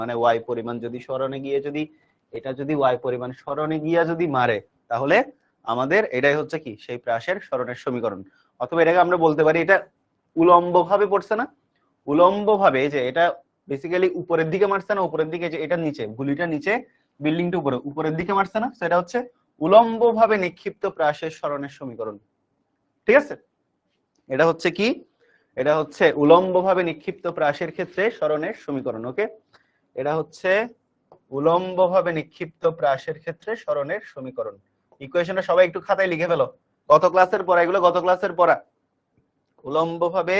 মানে y পরিমাণ যদি সরণে গিয়ে যদি এটা যদি y পরিমাণ সরণে গিয়া যদি মারে তাহলে আমাদের এটাই হচ্ছে কি সেই প্রাসের সরণের সমীকরণ। অথবা এটাকে আমরা বলতে পারি এটা উলম্ব ভাবে পড়ছে না, উলম্ব ভাবে যে এটা বেসিক্যালি উপরের দিকে মারছে না, উপরের দিকে যে এটা নিচে গুলিটা নিচে বিল্ডিংটা উপরের দিকে মারছে না, সেটা হচ্ছে উলম্ব ভাবে নিক্ষিপ্ত প্রাসের সরণের সমীকরণ। ঠিক আছে, এটা হচ্ছে কি, এটা হচ্ছে উলম্ব ভাবে নিক্ষিপ্ত প্রাসের ক্ষেত্রে সরণের সমীকরণ। ওকে, এটা হচ্ছে উলম্ব ভাবে নিক্ষিপ্ত প্রাসের ক্ষেত্রে সরণের সমীকরণ। ইকুয়েশনটা সবাই একটু খাতায় লিখে ফেলো, গত ক্লাসের পড়া, এগুলো গত ক্লাসের পড়া। উলম্ব ভাবে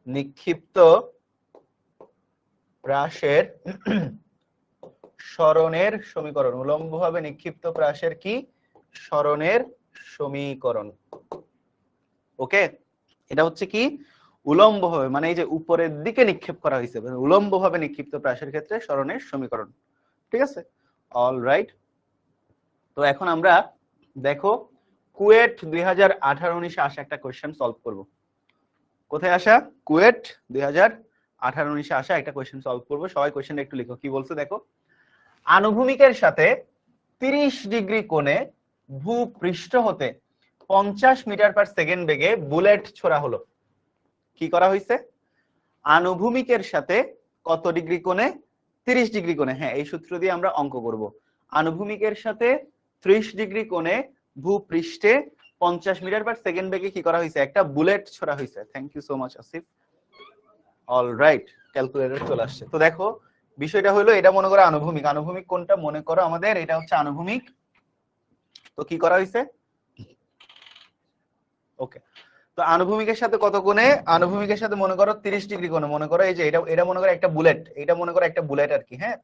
নিক্ষিপ্ত প্রাসের সরণের সমীকরণ। উলম্ব ভাবে নিক্ষিপ্ত প্রাসের কি সরণের সমীকরণ। ওকে, এটা হচ্ছে কি উলম্ব ভাবে, মানে এই যে উপরের দিকে নিক্ষেপ করা হয়েছে, উলম্ব ভাবে নিক্ষিপ্ত প্রাসের ক্ষেত্রে সরণের সমীকরণ। ঠিক আছে, অল রাইট। তো এখন আমরা দেখো কুয়েট 2018-19 আসা একটা কোয়েশ্চেন সলভ করব। কোথায় আসা? কুয়েট 2018-19 আসা একটা কোয়েশ্চেন সলভ করব। সবাই কোয়েশ্চেনটা একটু লিখো, কি বলছে দেখো। আনুভূমিকের সাথে 30 ডিগ্রি কোণে ভূপৃষ্ঠ হতে 50 মিটার পার সেকেন্ড বেগে বুলেট ছোড়া হলো। কি করা হয়েছে? আনুভূমিকের সাথে কত ডিগ্রি কোণে? 30 ডিগ্রি কোণে। হ্যাঁ, এই সূত্র দিয়ে আমরা অঙ্ক করব। আনুভূমিকের সাথে 30 ডিগ্রি কোণে ভূপৃষ্ঠে 50 মিটার পার সেকেন্ড বেগে কি করা হয়েছে? একটা বুলেট ছোড়া হয়েছে। Thank you so much Asif. All right, calculator চলে আসছে। তো দেখো বিষয়টা হলো, এটা মনে করো আনুভূমিক। আনুভূমিক কোনটা মনে করো আমাদের? এটা হচ্ছে আনুভূমিক। তো কি করা হয়েছে? ওকে, তো আনুভূমিকের সাথে কত কোণে? আনুভূমিকের সাথে মনে করো 30 ডিগ্রি কোণে। মনে করো এই যে এটা মনে করো একটা বুলেট, এটা মনে করো একটা বুলেট আর কি। হ্যাঁ,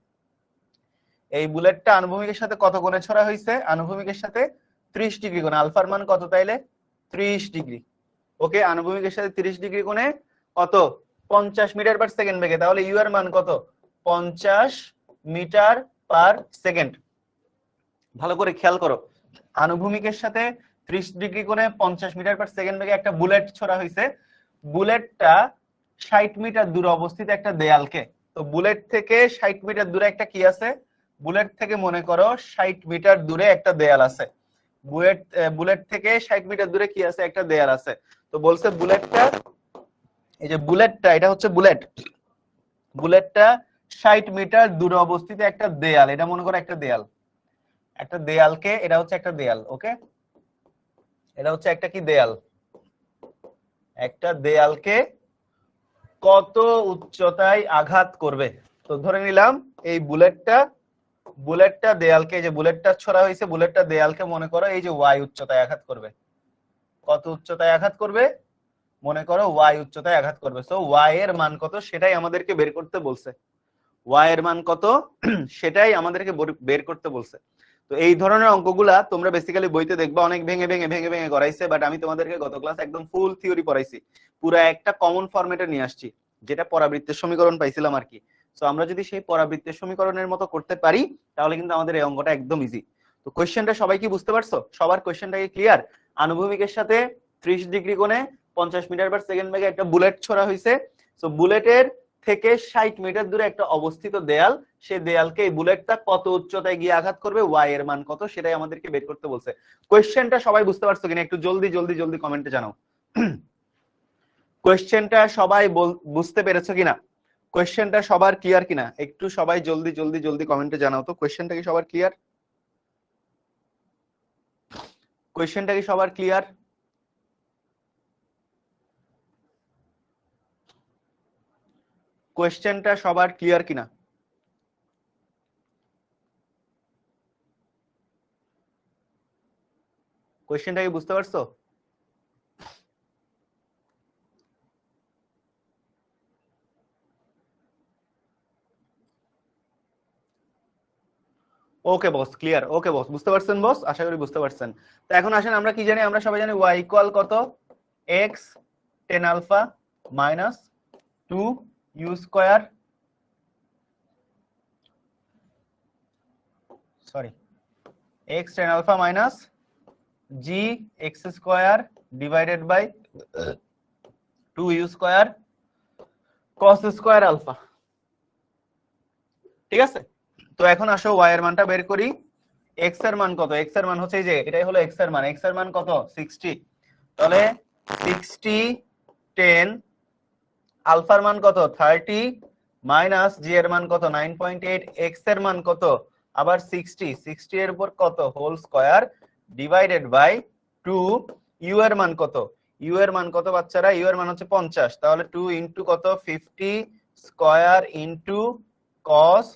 এই বুলেটটা আনুভূমিকের সাথে কত কোণে ছোড়া হয়েছে? আনুভূমিকের সাথে 30 ডিগ্রি কোণে। আলফার মান কত তাইলে? 30 ডিগ্রি। ওকে, আনুভূমিকের সাথে 30 ডিগ্রি কোণে কত? 50 মিটার পার সেকেন্ড বেগে। তাহলে ইউ এর মান কত? 50 মিটার পার সেকেন্ড। ভালো করে খেয়াল করো, আনুভূমিকের সাথে 30 ডিগ্রি কোণে 50 মিটার পার সেকেন্ড বেগে একটা বুলেট ছোড়া হয়েছে। বুলেটটা 60 মিটার দূরে অবস্থিত একটা দেয়ালকে। তো বুলেট থেকে 60 মিটার দূরে একটা কি আছে? বুলেট থেকে মনে করো 60 মিটার দূরে একটা দেয়াল আছে। বুলেট থেকে 60 মিটার দূরে কি আছে? একটা দেয়াল আছে। তো বলছে বুলেটটা, এই যে বুলেটটা, এটা হচ্ছে বুলেট, বুলেটটা 60 মিটার দূরে অবস্থিত একটা দেয়াল। এটা মনে করো একটা দেয়াল, একটা দেয়ালকে, এটা হচ্ছে একটা দেয়াল। ওকে, এটা হচ্ছে একটা কি দেয়াল, একটা দেয়ালকে কত উচ্চতায় আঘাত করবে? তো ধরে নিলাম এই বুলেটটা দেয়ালকে, যে বুলেটটা ছোড়া হয়েছে, বুলেটটা দেয়ালকে মনে করো এই যে ওয়াই উচ্চতায় আঘাত করবে। কত উচ্চতায় আঘাত করবে? মনে করো ওয়াই উচ্চতায় আঘাত করবে। সো ওয়াই এর মান কত সেটাই আমাদেরকে বের করতে বলছে। ওয়াই এর মান কত সেটাই আমাদেরকে বের করতে বলছে। তো এই ধরনের অঙ্কগুলা তোমরা বেসিক্যালি বইতে দেখবা অনেক ভেঙে ভেঙে ভেঙে ভেঙে করাইছে, বাট আমি তোমাদেরকে গত ক্লাস একদম ফুল থিওরি পড়াইছি, পুরো একটা কমন ফরম্যাটে নিয়ে আসছি, যেটা পরাবৃত্তের সমীকরণ পাইছিলাম আর কি। সো আমরা যদি সেই পরাবৃত্তের সমীকরণের মতো করতে পারি তাহলে কিন্তু আমাদের এই অঙ্কটা একদম ইজি। তো কোশ্চেনটা সবাই কি বুঝতে পারছো? সবার কোশ্চেনটা কি ক্লিয়ার? আনুভূমিকের সাথে 30 ডিগ্রি কোণে 50 মিটার পার সেকেন্ড বেগে একটা বুলেট ছোড়া হয়েছে। সো বুলেটের থেকে 60 মিটার দূরে একটা অবস্থিত দেয়াল, সেই দেয়ালকে এই বুলেটটা কত উচ্চতায় গিয়ে আঘাত করবে, ওয়াই এর মান কত সেটাই আমাদেরকে বের করতে বলছে। কোশ্চেনটা সবাই বুঝতে পারছো কিনা একটু জলদি জলদি জলদি কমেন্টে জানাও। কোশ্চেনটা সবাই বুঝতে পেরেছো কিনা? কোশ্চেনটা সবার ক্লিয়ার কিনা একটু সবাই জলদি জলদি জলদি কমেন্টে জানাও তো। কোশ্চেনটা কি সবার ক্লিয়ার? কোশ্চেনটা কি সবার ক্লিয়ার? কোশ্চেনটা সবার ক্লিয়ার কিনা? কোশ্চেনটা কি বুঝতে পারছো? ওকে বস, ক্লিয়ার। ওকে বস, বুঝতে পারছেন বস? আশা করি বুঝতে পারছেন। তো এখন আসেন আমরা কি জানি? আমরা সবাই জানি y ইকুয়াল কত? x tan alpha minus 2 u square, sorry, x tan alpha minus g x square divided by 2 u square cos square alpha. ঠিক আছে, তো এখন আসো ওয়াই এর মানটা বের করি। এক্স এর মান কত? এক্স এর মান হচ্ছে এই যে এটাই হলো এক্স এর মান। এক্স এর মান কত? 60। তাহলে 60 10, আলফার মান কত? 30 মাইনাস জি এর মান কত? 9.8, এক্স এর মান কত? আবার 60 এর উপর কত whole square divided by 2। U এর মান কত? ইউ এর মান কত বাচ্চারা? ইউ এর মান হচ্ছে 50। তাহলে 2 ইনটু কত? 50 স্কয়ার ইনটু cos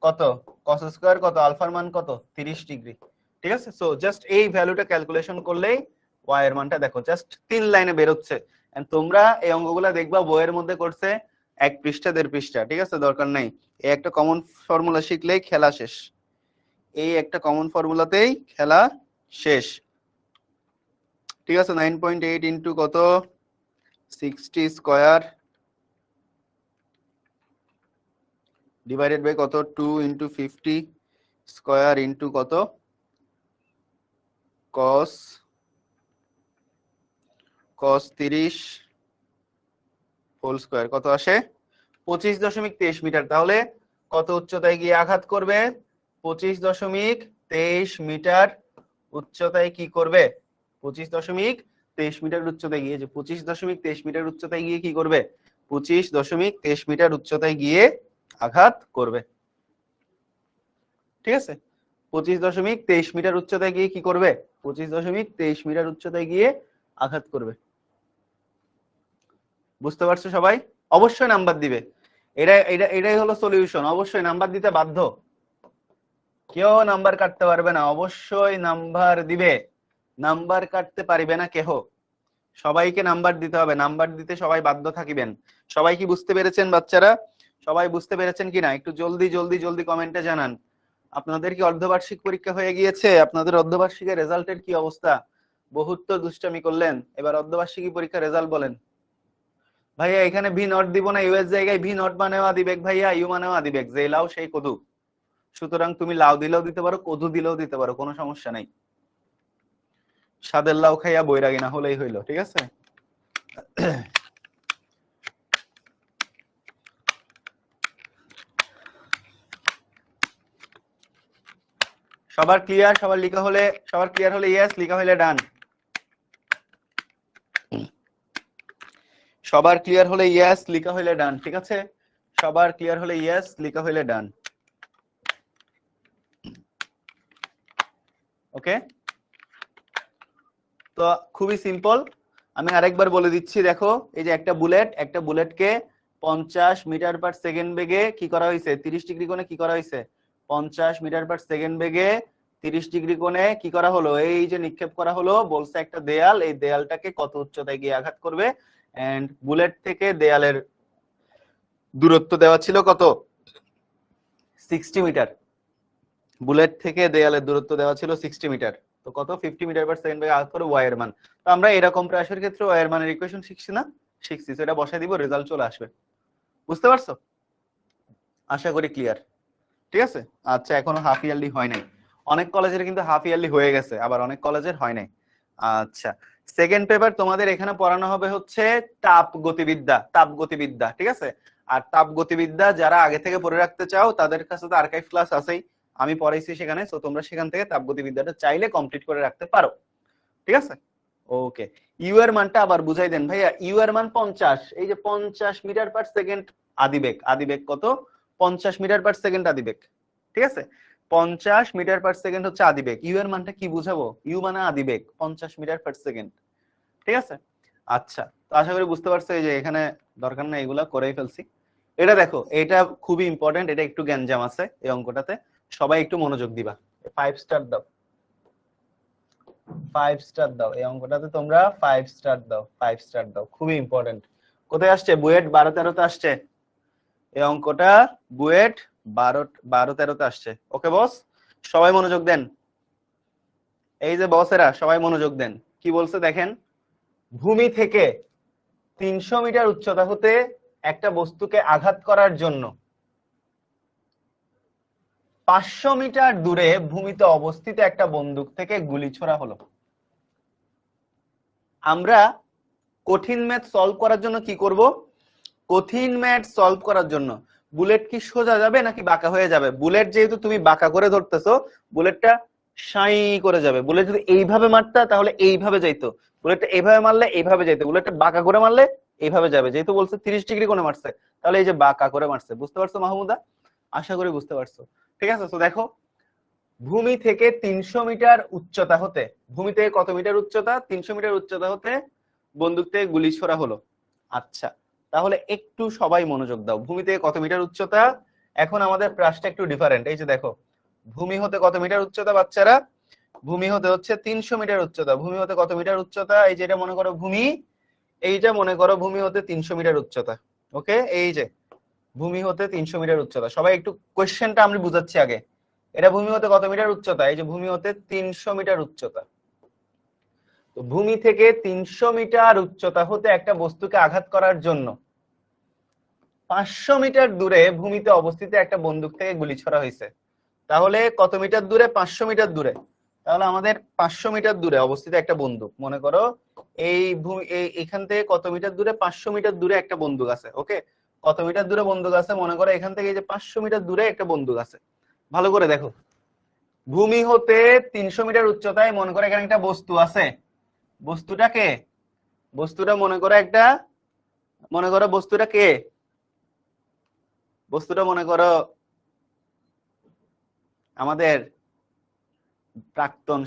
কত? cos স্কয়ার কত? আলফার মান কত? 30 ডিগ্রি। ঠিক আছে, সো জাস্ট এই ভ্যালুটা ক্যালকুলেশন করলেই ওয়াই এর মানটা দেখো জাস্ট 3 লাইনে বের হচ্ছে। এন্ড তোমরা এই অঙ্কগুলো দেখবা বইয়ের মধ্যে করছে 1 পৃষ্ঠা 1.5 পৃষ্ঠা। ঠিক আছে, দরকার নাই, এই একটা কমন ফর্মুলা শিখলেই খেলা শেষ। এই একটা কমন ফর্মুলাতেই খেলা শেষ। ঠিক আছে, 9.8 ইনটু কত? 60 স্কয়ার ডিভাইডেড বাই কত? 2 ইনটু 50 স্কয়ার ইনটু কত? cos 30 হোল স্কয়ার কত আসে? 25.23 মিটার। তাহলে কত উচ্চতায় গিয়ে আঘাত করবে? 25.23 মিটার উচ্চতায় কি করবে? 25.23 মিটার উচ্চতায় গিয়ে, যে 25.23 মিটার উচ্চতায় গিয়ে কি করবে? 25.23 মিটার উচ্চতায় গিয়ে আঘাত করবে। ঠিক আছে, 25.23 মিটার উচ্চতায় গিয়ে কি করবে? 25.23 মিটার উচ্চতায় গিয়ে আঘাত করবে। বুঝতে পারছো সবাই? অবশ্যই নাম্বার দিবে। এটাই হলো সলিউশন। অবশ্যই নাম্বার দিতে বাধ্য, কেউ নাম্বার কাটতে পারবে না। অবশ্যই নাম্বার দিবে, নাম্বার কাটতে পারবে না কেহ। সবাইকে নাম্বার দিতে হবে, নাম্বার দিতে সবাই বাধ্য থাকিবেন। সবাই কি বুঝতে পেরেছেন বাচ্চারা? সবাই বুঝতে পেরেছেন কিনা একটু জলদি জলদি জলদি কমেন্টে জানান। আপনাদের কি অর্ধবার্ষিক পরীক্ষা হয়ে গিয়েছে? আপনাদের অর্ধবার্ষিকের রেজাল্টের কি অবস্থা? বহুত তো দুষ্টামি করলেন, এবার অর্ধবার্ষিকী পরীক্ষার রেজাল্ট বলেন। ভাইয়া এখানে ভি নট দিব না, ইউ এর জায়গায় ভি নট মানেও আদিবেগ ভাইয়া, ইউ মানেও আদিবেগ, যে লাউ সেই কদু। সুতরাং তুমি লাউ দিলেও দিতে পারো, কদু দিলেও দিতে পারো, কোনো সমস্যা নাই। স্বাদের লাউ খাইয়া বৈরাগী না হলেই হইলো। ঠিক আছে, সবার ক্লিয়ার? সবার লিখা হলে, সবার ক্লিয়ার হলে ইয়েস, লিখা হলে ডান। সবার ক্লিয়ার হলে ইয়েস, লিখা হলে ডান। ঠিক আছে, সবার ক্লিয়ার হলে ইয়েস, লিখা হলে ডান। ওকে, তো খুবই সিম্পল। আমি আরেকবার বলে দিচ্ছি, দেখো এই যে একটা বুলেটকে 50 মিটার পার সেকেন্ড বেগে কি করা হয়েছে? 30 ডিগ্রি কোণে কি করা হয়েছে? 50 মিটার পার সেকেন্ড বেগে 30 ডিগ্রি কোণে কি করা হলো? এই যে নিক্ষেপ করা হলো, বলছে একটা দেয়াল, এই দেয়ালটাকে কত উচ্চতায় গিয়ে আঘাত করবে। এন্ড বুলেট থেকে দেয়ালের দূরত্ব দেওয়া ছিল কত? 60 মিটার। বুলেট থেকে দেয়ালের দূরত্ব দেওয়া ছিল 60 মিটার। তো কত? 50 মিটার পার সেকেন্ড বেগে আঘাত করে ওয়াই এর মান। তো আমরা এরকম প্রেসারের ক্ষেত্রে ওয়াই এর মানের ইকুয়েশন শিখছি না? শিখছি, সেটা বসাই দিব, রেজাল্ট চলে আসবে। বুঝতে পারছো? আশা করি ক্লিয়ার। ঠিক আছে, আচ্ছা, এখনো হাফ ইয়ারলি হয় নাই। অনেক কলেজের কিন্তু হাফ ইয়ারলি হয়ে গেছে, আবার অনেক কলেজের হয় নাই। আচ্ছা, সেকেন্ড পেপার তোমাদের এখানে পড়ানো হবে হচ্ছে তাপ গতিবিদ্যা। তাপ গতিবিদ্যা, ঠিক আছে। আর তাপ গতিবিদ্যা যারা আগে থেকে পড়ে রাখতে চাও তাদের কাছে তো আর্কাইভ ক্লাস আছেই, আমি পড়াইছি সেখানে। তো তোমরা সেখান থেকে তাপ গতিবিদ্যাটা চাইলে কমপ্লিট করে রাখতে পারো। ঠিক আছে, ওকে। ইউ এর মানটা আবার বুঝাই দেন ভাইয়া। ইউ এর মান 50, এই যে 50 মিটার পার সেকেন্ড আদিবেগ। আদিবেগ কত? 50 মিটার পার সেকেন্ড আদিবেগ। ঠিক আছে, 50 মিটার পার সেকেন্ড হচ্ছে আদিবেগ। ইউ এর মানটা কি বুঝাবো? ইউ মানে আদিবেগ, 50 মিটার পার সেকেন্ড। ঠিক আছে, আচ্ছা, তো আশা করি বুঝতে পারছো। এই যে এখানে দরকার না, এগুলা করেই ফেলছি। এটা দেখো, এটা খুবই ইম্পর্টেন্ট, এটা একটু জ্ঞানজাম আছে এই অঙ্কটাতে, সবাই একটু মনোযোগ দিবা। 5 স্টার দাও, 5 স্টার দাও এই অঙ্কটাতে, তোমরা 5 স্টার দাও, 5 স্টার দাও, খুবই ইম্পর্টেন্ট। কোথায় আসছে? বুয়েট 12-13 আসছে এই অঙ্কটা, বুয়েট 12-13 আসছে। ওকে বস, সবাই মনোযোগ দেন। এই যে বসেরা সবাই মনোযোগ দেন, কি বলছে দেখেন। ভূমি থেকে 300 মিটার উচ্চতা হতে একটা বস্তুকে আঘাত করার জন্য 500 মিটার দূরে ভূমিতে অবস্থিত একটা বন্দুক থেকে গুলি ছোড়া হলো। আমরা কঠিন ম্যাথ সলভ করার জন্য কি করব? কঠিন ম্যাথ সলভ করার জন্য বুলেট কি সোজা যাবে নাকি বাঁকা হয়ে যাবে? বুলেট যেহেতু তুমি বাঁকা করে ধরতেছো, বুলেটটা সাই করে যাবে। বুলেট যদি এইভাবে মারতা তাহলে এইভাবে যাইতো, বুলেটটা এইভাবে মারলে এইভাবে যাইতো, বুলেটটা বাঁকা করে মারলে এইভাবে যাবে। যেহেতু বলছে 30 ডিগ্রি কোণে মারছে, তাহলে এই যে বাঁকা করে মারছে। বুঝতে পারছো মাহমুদা? আশা করি বুঝতে পারছো। ঠিক আছে, তো দেখো ভূমি থেকে 300 মিটার উচ্চতা হতে, ভূমি থেকে কত মিটার উচ্চতা? 300 মিটার উচ্চতা হতে বন্দুক থেকে গুলি ছোড়া হলো। আচ্ছা, তাহলে একটু সবাই মনোযোগ দাও। ভূমি থেকে কত মিটার উচ্চতা? এখন আমাদের প্রাসটা একটু ডিফারেন্ট। এই যে দেখো, ভূমি হতে কত মিটার উচ্চতা বাচ্চারা? ভূমি হতে হচ্ছে 300 মিটার উচ্চতা। ভূমি হতে কত মিটার উচ্চতা? এই যে এটা মনে করো ভূমি, এইটা মনে করো ভূমি হতে 300 মিটার উচ্চতা। ওকে, এই যে ভূমি হতে 300 মিটার উচ্চতা। সবাই একটু কোশ্চেনটা আমি বুঝাচ্ছি আগে। এটা ভূমি হতে কত মিটার উচ্চতা? এই যে ভূমি হতে 300 মিটার উচ্চতা। তো ভূমি থেকে 300 মিটার উচ্চতা হতে একটা বস্তুকে আঘাত করার জন্য 500 মিটার দূরে ভূমিতে অবস্থিত একটা বন্দুক থেকে গুলি ছোড়া হয়েছে। তাহলে কত মিটার দূরে? 500 মিটার দূরে। তাহলে আমাদের 500 মিটার দূরে অবস্থিত একটা বন্দুক, মনে করো এই এখান থেকে কত মিটার দূরে? 500 মিটার দূরে একটা বন্দুক আছে। ওকে, কত মিটার দূরে বন্দুক আছে? মনে করো এখান থেকে এই যে 500 মিটার দূরে একটা বন্দুক আছে। ভালো করে দেখো, ভূমি হতে 300 মিটার উচ্চতায় মনে করো এখানে একটা বস্তু আছে। বস্তুটা কে? বস্তুটা মনে করো একটা, মনে করো বস্তুটা কে? বস্তুটা মনে করো আমাদের প্রাক্তন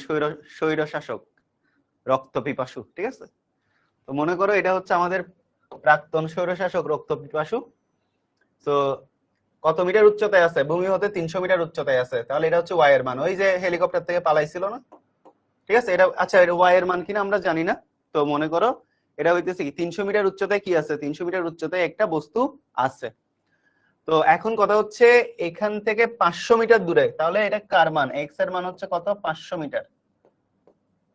স্বৈর শাসক রক্ত পিপাসু। ঠিক আছে, তো মনে করো এটা হচ্ছে আমাদের প্রাক্তন স্বৈর শাসক রক্ত পিপাসু। তো কত মিটার উচ্চতায় আছে? ভূমি হতে 300 মিটার উচ্চতায় আছে। তাহলে এটা হচ্ছে ওয়াই এর মান, ওই যে হেলিকপ্টার থেকে পালাইছিল না? ঠিক আছে, এটা আচ্ছা এটা ওয়াই এর মান কিনা আমরা জানি না। তো মনে করো এটা হইতেছে কি 300 মিটার উচ্চতায় কি আছে? 300 মিটার উচ্চতায় একটা বস্তু আছে। তো এখন কথা হচ্ছে এখান থেকে 500 মিটার দূরে, তাহলে এটা কার মান? এক্স এর মান হচ্ছে কত? 500 মিটার।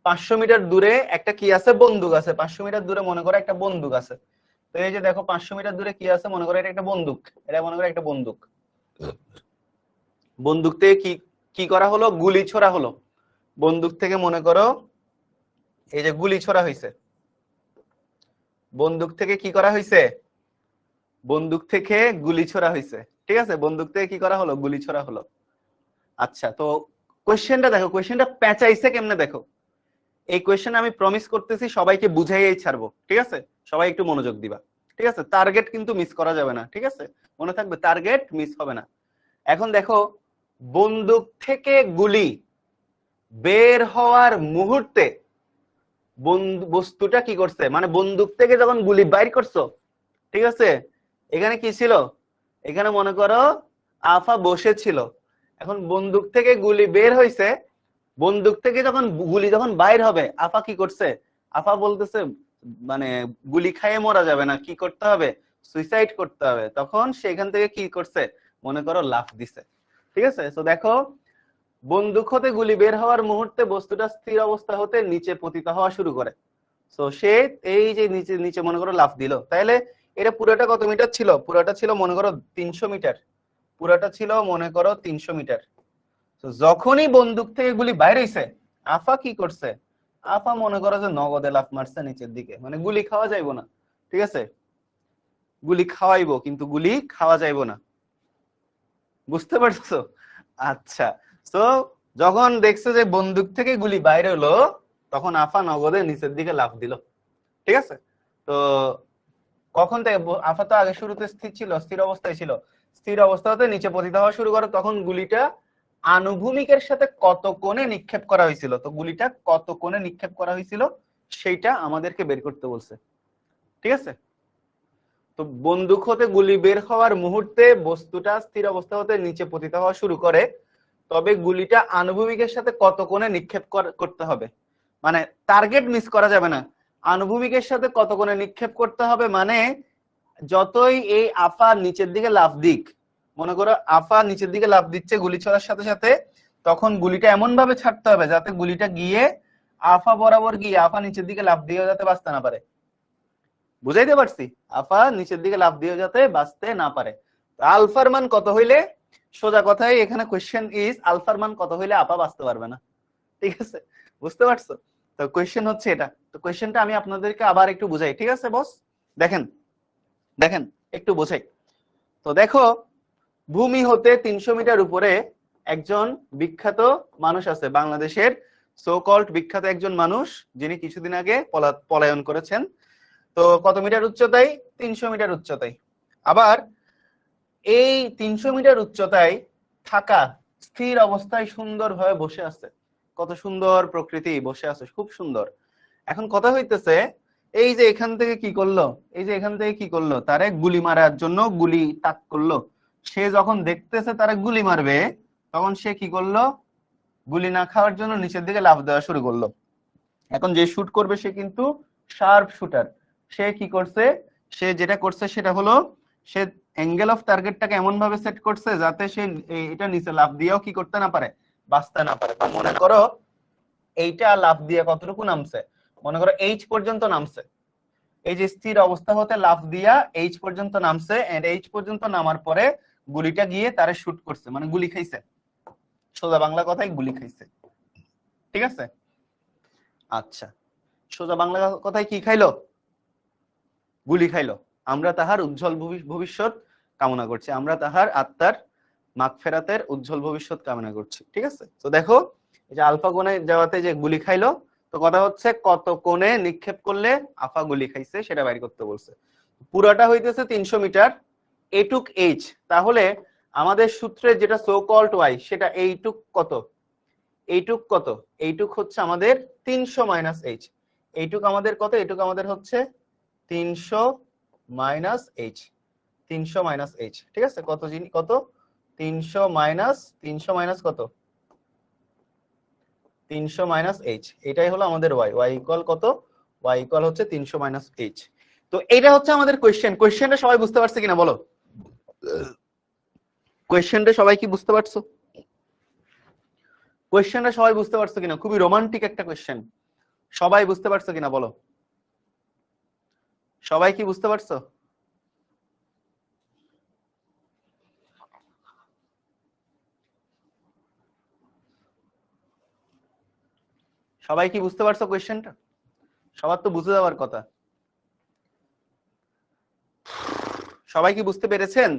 500 মিটার দূরে একটা কি আছে? বন্দুক আছে। 500 মিটার দূরে মনে করো একটা বন্দুক আছে। তো এই যে দেখো 500 মিটার দূরে কি আছে? মনে করো এটা একটা বন্দুক। এটা মনে করো একটা বন্দুক। বন্দুক থেকে কি কি করা হলো? গুলি ছোড়া হলো। বন্দুক থেকে মনে করো এই যে গুলি ছোড়া হয়েছে। বন্দুক থেকে কি করা হয়েছে? বন্দুক থেকে গুলি ছোড়া হয়েছে। ঠিক আছে, বন্দুক থেকে কি করা হলো? গুলি ছোড়া হলো। আচ্ছা, তো কোয়েশ্চেনটা দেখো, কোয়েশ্চেনটা পেঁচাইছে কেমনে দেখো। এই কোয়েশ্চেন আমি প্রমিস করতেছি সবাইকে বুঝাইয়াই ছাড়বো। ঠিক আছে, সবাই একটু মনোযোগ দিবা। ঠিক আছে, টার্গেট কিন্তু মিস করা যাবে না। ঠিক আছে, মনে থাকবে টার্গেট মিস হবে না। এখন দেখো, বন্দুক থেকে গুলি বের হওয়ার মুহূর্তে বস্তুটা কি করছে? মানে বন্দুক থেকে যখন গুলি বাইর করছো, ঠিক আছে, এখানে কি ছিল? এখানে মনে করো আফা বসে ছিল। এখন বন্দুক থেকে গুলি বের হইছে, বন্দুক থেকে যখন গুলি যখন বাইর হবে, আফা কি করছে? আফা বলতেছে মানে গুলি খাইয়ে মরা যাবে না, কি করতে হবে? সুইসাইড করতে হবে। তখন সেখান থেকে কি করছে? মনে করো লাফ দিছে। ঠিক আছে, তো দেখো বন্দুক হতে গুলি বের হওয়ার মুহূর্তে বস্তুটা স্থির অবস্থা হতে নিচে পতিত হওয়া শুরু করে। তো সে এই যে নিচে নিচে মনে করো লাফ দিল। তাহলে এটা পুরোটা কত মিটার ছিল? পুরোটা ছিল মনে করো 300 মিটার। পুরোটা ছিল মনে করো 300 মিটার। তো যখনই বন্দুক থেকে গুলি বাইরে হইছে, আফা কি করছে? আফা মনে করো যে নগদে লাফ মারছে নিচের দিকে। মানে গুলি খাওয়া যাইবো না। ঠিক আছে, গুলি খাওয়াইবো কিন্তু গুলি খাওয়া যাইবো না। বুঝতে পারছো? আচ্ছা, তো যখন দেখছে যে বন্দুক থেকে গুলি বাইরে হলো, তখন আফা নগদে নিচের দিকে লাফ দিল। ঠিক আছে, তো কখন থেকে? আফা তো আগে শুরুতে স্থির ছিল, স্থির অবস্থায় ছিল। স্থির অবস্থা হতে নিচে পতিত হওয়া শুরু করে। তখন গুলিটা আনুভূমিকের সাথে কত কোণে নিক্ষেপ করা হয়েছিল? তো গুলিটা কত কোণে নিক্ষেপ করা হয়েছিল সেইটা আমাদেরকে বের করতে বলছে। ঠিক আছে, তো বন্দুক হতে গুলি বের হওয়ার মুহূর্তে বস্তুটা স্থির অবস্থা হতে নিচে পতিত হওয়া শুরু করে। তবে গুলিটা আনুভূমিকের সাথে কত কোণে নিক্ষেপ করতে হবে, মানে টার্গেট মিস করা যাবে না। আনুভূমিকের সাথে কত কোণে নিক্ষেপ করতে হবে, মানে যতই এই আফা নিচের দিকে লাফ দিক, মনে করো আফা নিচের দিকে লাফ দিচ্ছে গুলি ছোড়ার সাথে সাথে, তখন গুলিটা এমন ভাবে ছাড়তে হবে যাতে গুলিটা গিয়ে আফা বরাবর গিয়ে আফা নিচের দিকে লাফ দিয়ে যাতে বাঁচতে না পারে। বুঝাইতে পারছি? আফা নিচের দিকে লাফ দিয়ে যাতে বাঁচতে না পারে। আলফার মান কত হইলে, সোজা কথাই এখানে কোয়েশ্চেন ইজ আলফার মান কত হইলে আপা বাঁচতে পারবে না। ঠিক আছে, বুঝতে পারছো? তো কোয়েশ্চেন হচ্ছে এটা। তো কোয়েশ্চেনটা আমি আপনাদেরকে আবার একটু বুঝাই। ঠিক আছে বস, দেখেন দেখেন একটু বোঝাই। তো দেখো ভূমি হতে 300 মিটার উপরে একজন বিখ্যাত মানুষ আছে, বাংলাদেশের সো কল্ড বিখ্যাত একজন মানুষ, যিনি কিছুদিন আগে পলায়ন করেছেন। তো কত মিটার উচ্চতায়? 300 মিটার উচ্চতায়। আবার এই 300 মিটার উচ্চতায় থাকা স্থির অবস্থায় সুন্দরভাবে বসে আছে। কত সুন্দর প্রকৃতি, বসে আছে, খুব সুন্দর। এখন কথা হইতেছে, এই যে এখান থেকে কি করলো, এই যে এখান থেকে কি করলো, তারে গুলি মারার জন্য গুলি তাক করলো। সে যখন দেখতেছে তারা গুলি মারবে, তখন সে কি করলো, গুলি না খাওয়ার জন্য নিচের দিকে লাফ দেওয়া শুরু করলো। এখন যে শুট করবে সে কিন্তু শার্প শুটার। সে কি করছে, সে যেটা করছে সেটা হলো সে অ্যাঙ্গেল অফ টার্গেটটাকে এমন ভাবে সেট করছে যাতে সে এটা নিচে লাফ দিয়েও কি করতে না পারে, বাঁচতে না পারে। মনে করো এইটা লাফ দিয়ে কতটুকু নামছে, মনে করো এইচ পর্যন্ত নামছে। এই যে স্থির অবস্থা হতে লাফ দিয়া এইচ পর্যন্ত নামছে, এন্ড এইচ পর্যন্ত নামার পরে গুলিটা গিয়ে তারে শুট করছে, মানে গুলি খাইছে। সোজা বাংলা কথায় গুলি খাইছে, ঠিক আছে? আচ্ছা, সোজা বাংলা কথায় কি খাইলো, গুলি খাইলো। আমরা তাহার উজ্জ্বল ভবিষ্যৎ কামনা করছি, আমরা তাহার আত্মার মাগফিরাতের উজ্জ্বল ভবিষ্যৎ কামনা করছি, ঠিক আছে? তো দেখো এই যে আলফা কোণে যাওয়াতে যে গুলি খাইলো, তো কথা হচ্ছে কত কোণে নিক্ষেপ করলে আফা গুলি খাইছে সেটা বাইর করতে বলছে। পুরাটা হইতেছে 300 মিটার, এটুক এইচ। তাহলে আমাদের সূত্রে যেটা সো কল্ড ওয়াই, সেটা এইটুক কত, এইটুক কত, এইটুক হচ্ছে আমাদের 300 মাইনাস এইচ। এইটুক আমাদের কত, এইটুক আমাদের হচ্ছে 300 মাইনাস এইচ, 300 মাইনাস এইচ, ঠিক আছে? কত কত, 300 মাইনাস 300 মাইনাস কত, 300 মাইনাস এইচ। এটাই হলো আমাদের ওয়াই। ওয়াই ইকুয়াল কত, ওয়াই ইকুয়াল হচ্ছে 300 মাইনাস এইচ। তো এটা হচ্ছে আমাদের কোয়েশ্চেন। কোয়েশ্চেনটা সবাই বুঝতে পারছে কিনা বলো? কোয়েশ্চেনটা সবাই কি বুঝতে পারছো? কোয়েশ্চেনটা সবাই বুঝতে পারছো কিনা? খুবই রোমান্টিক একটা কোয়েশ্চেন। সবাই বুঝতে পারছো কিনা বলো? সবাই কি বুঝতে পারছো? সবাই কি বুঝতে পারছো কোয়েশ্চেনটা? সবার তো বুঝে যাওয়ার কথা। সবাই কি বুঝতে পেরেছেন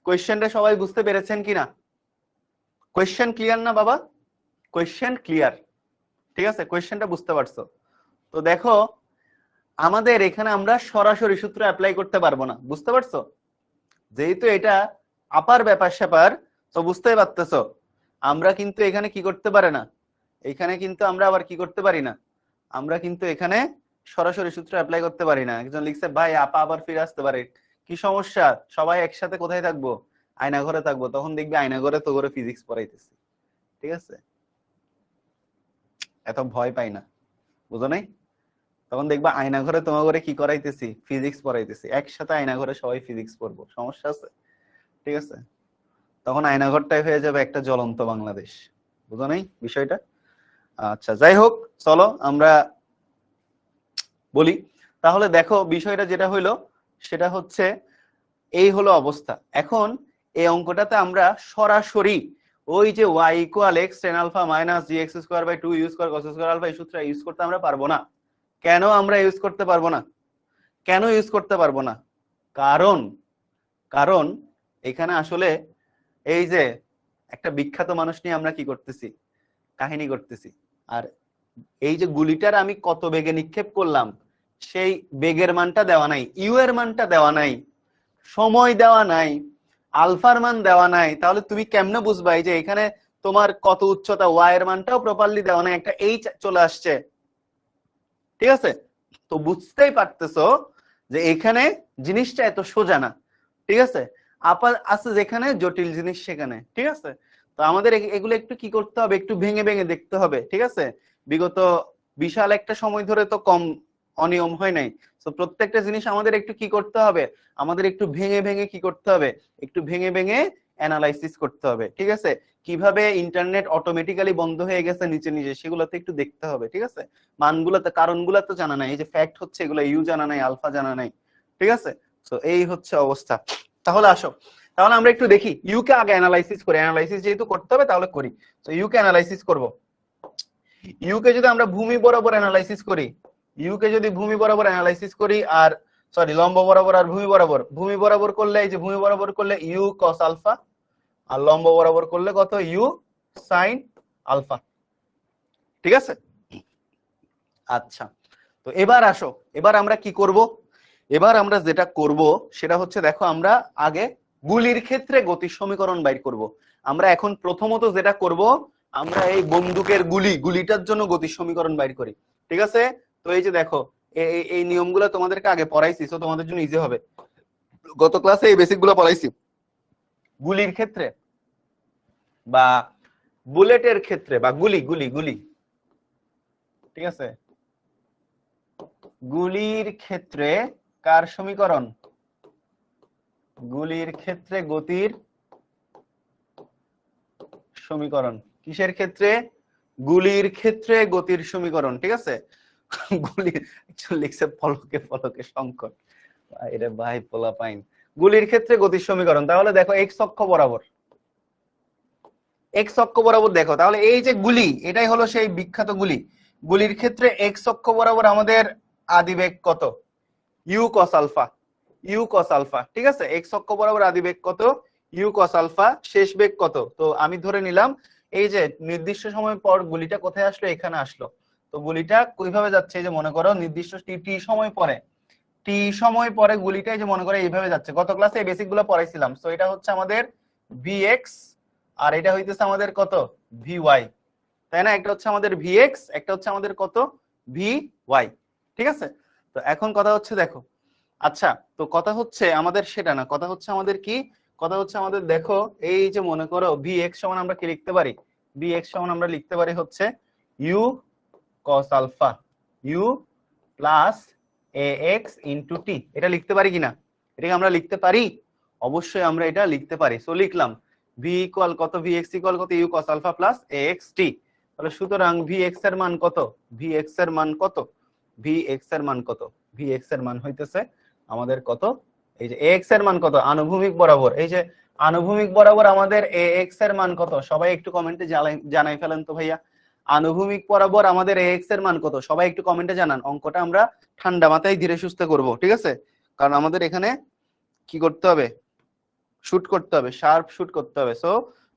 কোয়েশ্চেনটা? সবাই বুঝতে পেরেছেন কিনা? কোয়েশ্চেন ক্লিয়ার না বাবা? কোয়েশ্চেন ক্লিয়ার, ঠিক আছে? কোয়েশ্চেনটা বুঝতে পারছো? তো দেখো আমাদের এখানে আমরা সরাসরি সূত্র অ্যাপ্লাই করতে পারবো না, বুঝতে পারছো? যেহেতু এটা আপার ব্যাপার স্যাপার, তো বুঝতেই পারতেছো আমরা কিন্তু এখানে কি করতে পারে না, এখানে কিন্তু আমরা আবার কি করতে পারি না, আমরা কিন্তু এখানে সরাসরি সূত্র অ্যাপ্লাই করতে পারি না। একজন লিখছে ভাই আপা আবার ফিরে আসতে পারে, কি সমস্যা? সবাই একসাথে কোথায় থাকবো? আয়না ঘরে থাকবো। তখন দেখবি আয়না ঘরে তো করে ফিজিক্স পড়াইতেছি, ঠিক আছে? এত ভয় পাই না, বুঝো নাই? তখন দেখবা আয়না ঘরে তোমার ঘরে কি করাইতেছি, ফিজিক্স পড়াইতেছি। একসাথে আয়না ঘরে সবাই ফিজিক্স পড়বো, সমস্যা আছে? ঠিক আছে? তখন আয়না ঘরটাই হয়ে যাবে একটা জ্বলন্ত বাংলাদেশ, বুঝো নাই বিষয়টা? আচ্ছা যাই হোক, চলো আমরা বলি। তাহলে দেখো বিষয়টা যেটা হইলো সেটা হচ্ছে এই হলো অবস্থা। এখন এই অঙ্কটাতে আমরা সরাসরি ওই যে y equal x tan alpha minus gx square by 2 use কর cos স্কয়ার আলফা এই সূত্র ইউজ করতে আমরা পারবো না। কেন আমরা ইউজ করতে পারবো না? কেন ইউজ করতে পারবো না? কারণ কারণ এখানে আসলে এই যে একটা বিখ্যাত মানুষ নিয়ে আমরা কি করতেছি, কাহিনী করতেছি। আর এই যে গুলিটার আমি কত বেগে নিক্ষেপ করলাম সেই বেগের মানটা দেওয়া নাই, ইউ এর মানটা দেওয়া নাই, সময় দেওয়া নাই, আলফার মান দেওয়া নাই। তাহলে তুমি কেমনে বুঝবা এই যে এখানে তোমার কত উচ্চতা, ওয়াই এর মানটাও প্রপারলি দেওয়া নাই, একটা এইচ চলে আসছে, ঠিক আছে? তো বুঝতেই পারতেছো যে এখানে জিনিসটা এত সোজা না, ঠিক আছে? আপার আছে যেখানে জটিল জিনিস সেখানে, ঠিক আছে? তো আমাদের এগুলো একটু কি করতে হবে, একটু ভেঙে ভেঙে দেখতে হবে, ঠিক আছে? বিগত বিশাল একটা সময় ধরে তো কম অনিয়ম হয় নাই। তো প্রত্যেকটা জিনিস আমাদের একটু কি করতে হবে, আমাদের একটু ভেঙে ভেঙে কি করতে হবে, একটু ভেঙে ভেঙে অ্যানালাইসিস করতে হবে, ঠিক আছে? কিভাবে ইন্টারনেট অটোমেটিক্যালি বন্ধ হয়ে গেছে নিচে নিচে সেগুলোতে একটু দেখতে হবে, ঠিক আছে? মানগুলোতে কারণগুলো তো জানা নাই, এই যে ফ্যাক্ট হচ্ছে এগুলো ইউ জানা নাই, আলফা জানা নাই, ঠিক আছে? তো এই হচ্ছে অবস্থা। তাহলে আসো, তাহলে আমরা একটু দেখি ইউ কে আগে অ্যানালাইসিস করি। অ্যানালাইসিস যেহেতু করতে হবে তাহলে করি। তো ইউ কে অ্যানালাইসিস করব। ইউ কে যদি আমরা ভূমি বরাবর অ্যানালাইসিস করি, ইউ কে যদি ভূমি বরাবর অ্যানালাইসিস করি আর সরি লম্ব বরাবর আর ভূমি বরাবর করলে এই যে ভূমি বরাবর করলে ইউ কস আলফা, আর লম্ব বরাবর করলে কত ইউ সাইন আলফা। ঠিক আছে, আচ্ছা তো এবার আসো, এবার আমরা কি করব, এবার আমরা যেটা করব সেটা হচ্ছে দেখো আমরা আগে গুলির ক্ষেত্রে গতির সমীকরণ বাইর করব। আমরা এখন প্রথমত যেটা করব, আমরা এই বন্দুকের গুলিটার জন্য গতির সমীকরণ বাইর করি। ঠিক আছে, তো এই যে দেখো এই নিয়মগুলো তোমাদেরকে আগে পড়াইছি, তো তোমাদের জন্য ইজি হবে। গত ক্লাসে এই বেসিক গুলো পড়াইছি। গুলির ক্ষেত্রে বা বুলেটের ক্ষেত্রে বা গুলি, ঠিক আছে, গুলির ক্ষেত্রে কার সমীকরণ, গুলির ক্ষেত্রে গতির সমীকরণ। কিসের ক্ষেত্রে, গুলির ক্ষেত্রে গতির সমীকরণ। ঠিক আছে, গুলি লিখছে ফলকে ফলকে সংকট, এরে ভাই পোলা পাইন। গুলির ক্ষেত্রে গতির সমীকরণ, তাহলে দেখো এক্স অক্ষ বরাবর, এক্স অক্ষ বরাবর দেখো, তাহলে এই যে গুলি, এটাই হলো সেই বিখ্যাত গুলি। গুলির ক্ষেত্রে এক্স অক্ষ বরাবর আমাদের আদিবেগ কত, u cos alpha, u cos alpha. ঠিক আছে, এক্স অক্ষ বরাবর আদিবেগ কত, ইউ কস আলফা। শেষ বেগ কত, তো আমি ধরে নিলাম এই যে নির্দিষ্ট সময় পর গুলিটা কোথায় আসলো, এখানে আসলো। তো গুলিটা কিভাবে যাচ্ছে, এই যে মনে করো নির্দিষ্ট টি সময় পরে, টি সময় পরে গুলিটা এই যে মনে করো এইভাবে যাচ্ছে। গত ক্লাসে এই বেসিক গুলো পড়াইছিলাম। সো এটা হচ্ছে আমাদের ভিএক্স, আর এটা হইতেছে আমাদের কত, ভিওয়াই, তাই না? একটা হচ্ছে আমাদের ভিএক্স, একটা হচ্ছে আমাদের কত, ভিওয়াই। ঠিক আছে, তো এখন কথা হচ্ছে দেখো, আচ্ছা তো কথা হচ্ছে আমাদের সেটা না, কথা হচ্ছে আমাদের কি, কথা হচ্ছে আমাদের দেখো এই যে মনে করো ভিএক্স সমান আমরা কি লিখতে পারি, ভিএক্স সমান আমরা লিখতে পারি হচ্ছে u cos alpha, u plus a x into t. এটা লিখতে পারি কিনা, এটাকে আমরা লিখতে পারি, অবশ্যই আমরা এটা লিখতে পারি। সো লিখলাম ভি ইকুয়াল কত, ভি এক্স ইকুয়াল কত, u cos alpha plus a x t. তাহলে সুতরাং ভি এক্স এর মান কত, ভি এক্স এর মান কত, ভি এক্স এর মান কত, ভি এক্স এর মান হইতেছে আমাদের কত, এই যে এক্স এর মান কত, আনুভূমিক বরাবর, এই যে আনুভূমিক বরাবর আমাদের এ এক্স এর মান কত, সবাই একটু কমেন্টে জানাই ফেলেন তো ভাইয়া। আনুভূমিক বরাবর আমাদের এক্স এর মান কত, সবাই একটু কমেন্টে জানান। অঙ্কটা আমরা ঠান্ডা মাথায় ধীরে সুস্থে করব, ঠিক আছে, কারণ আমাদের এখানে কি করতে হবে, শুট করতে হবে, শার্প শুট করতে হবে। সো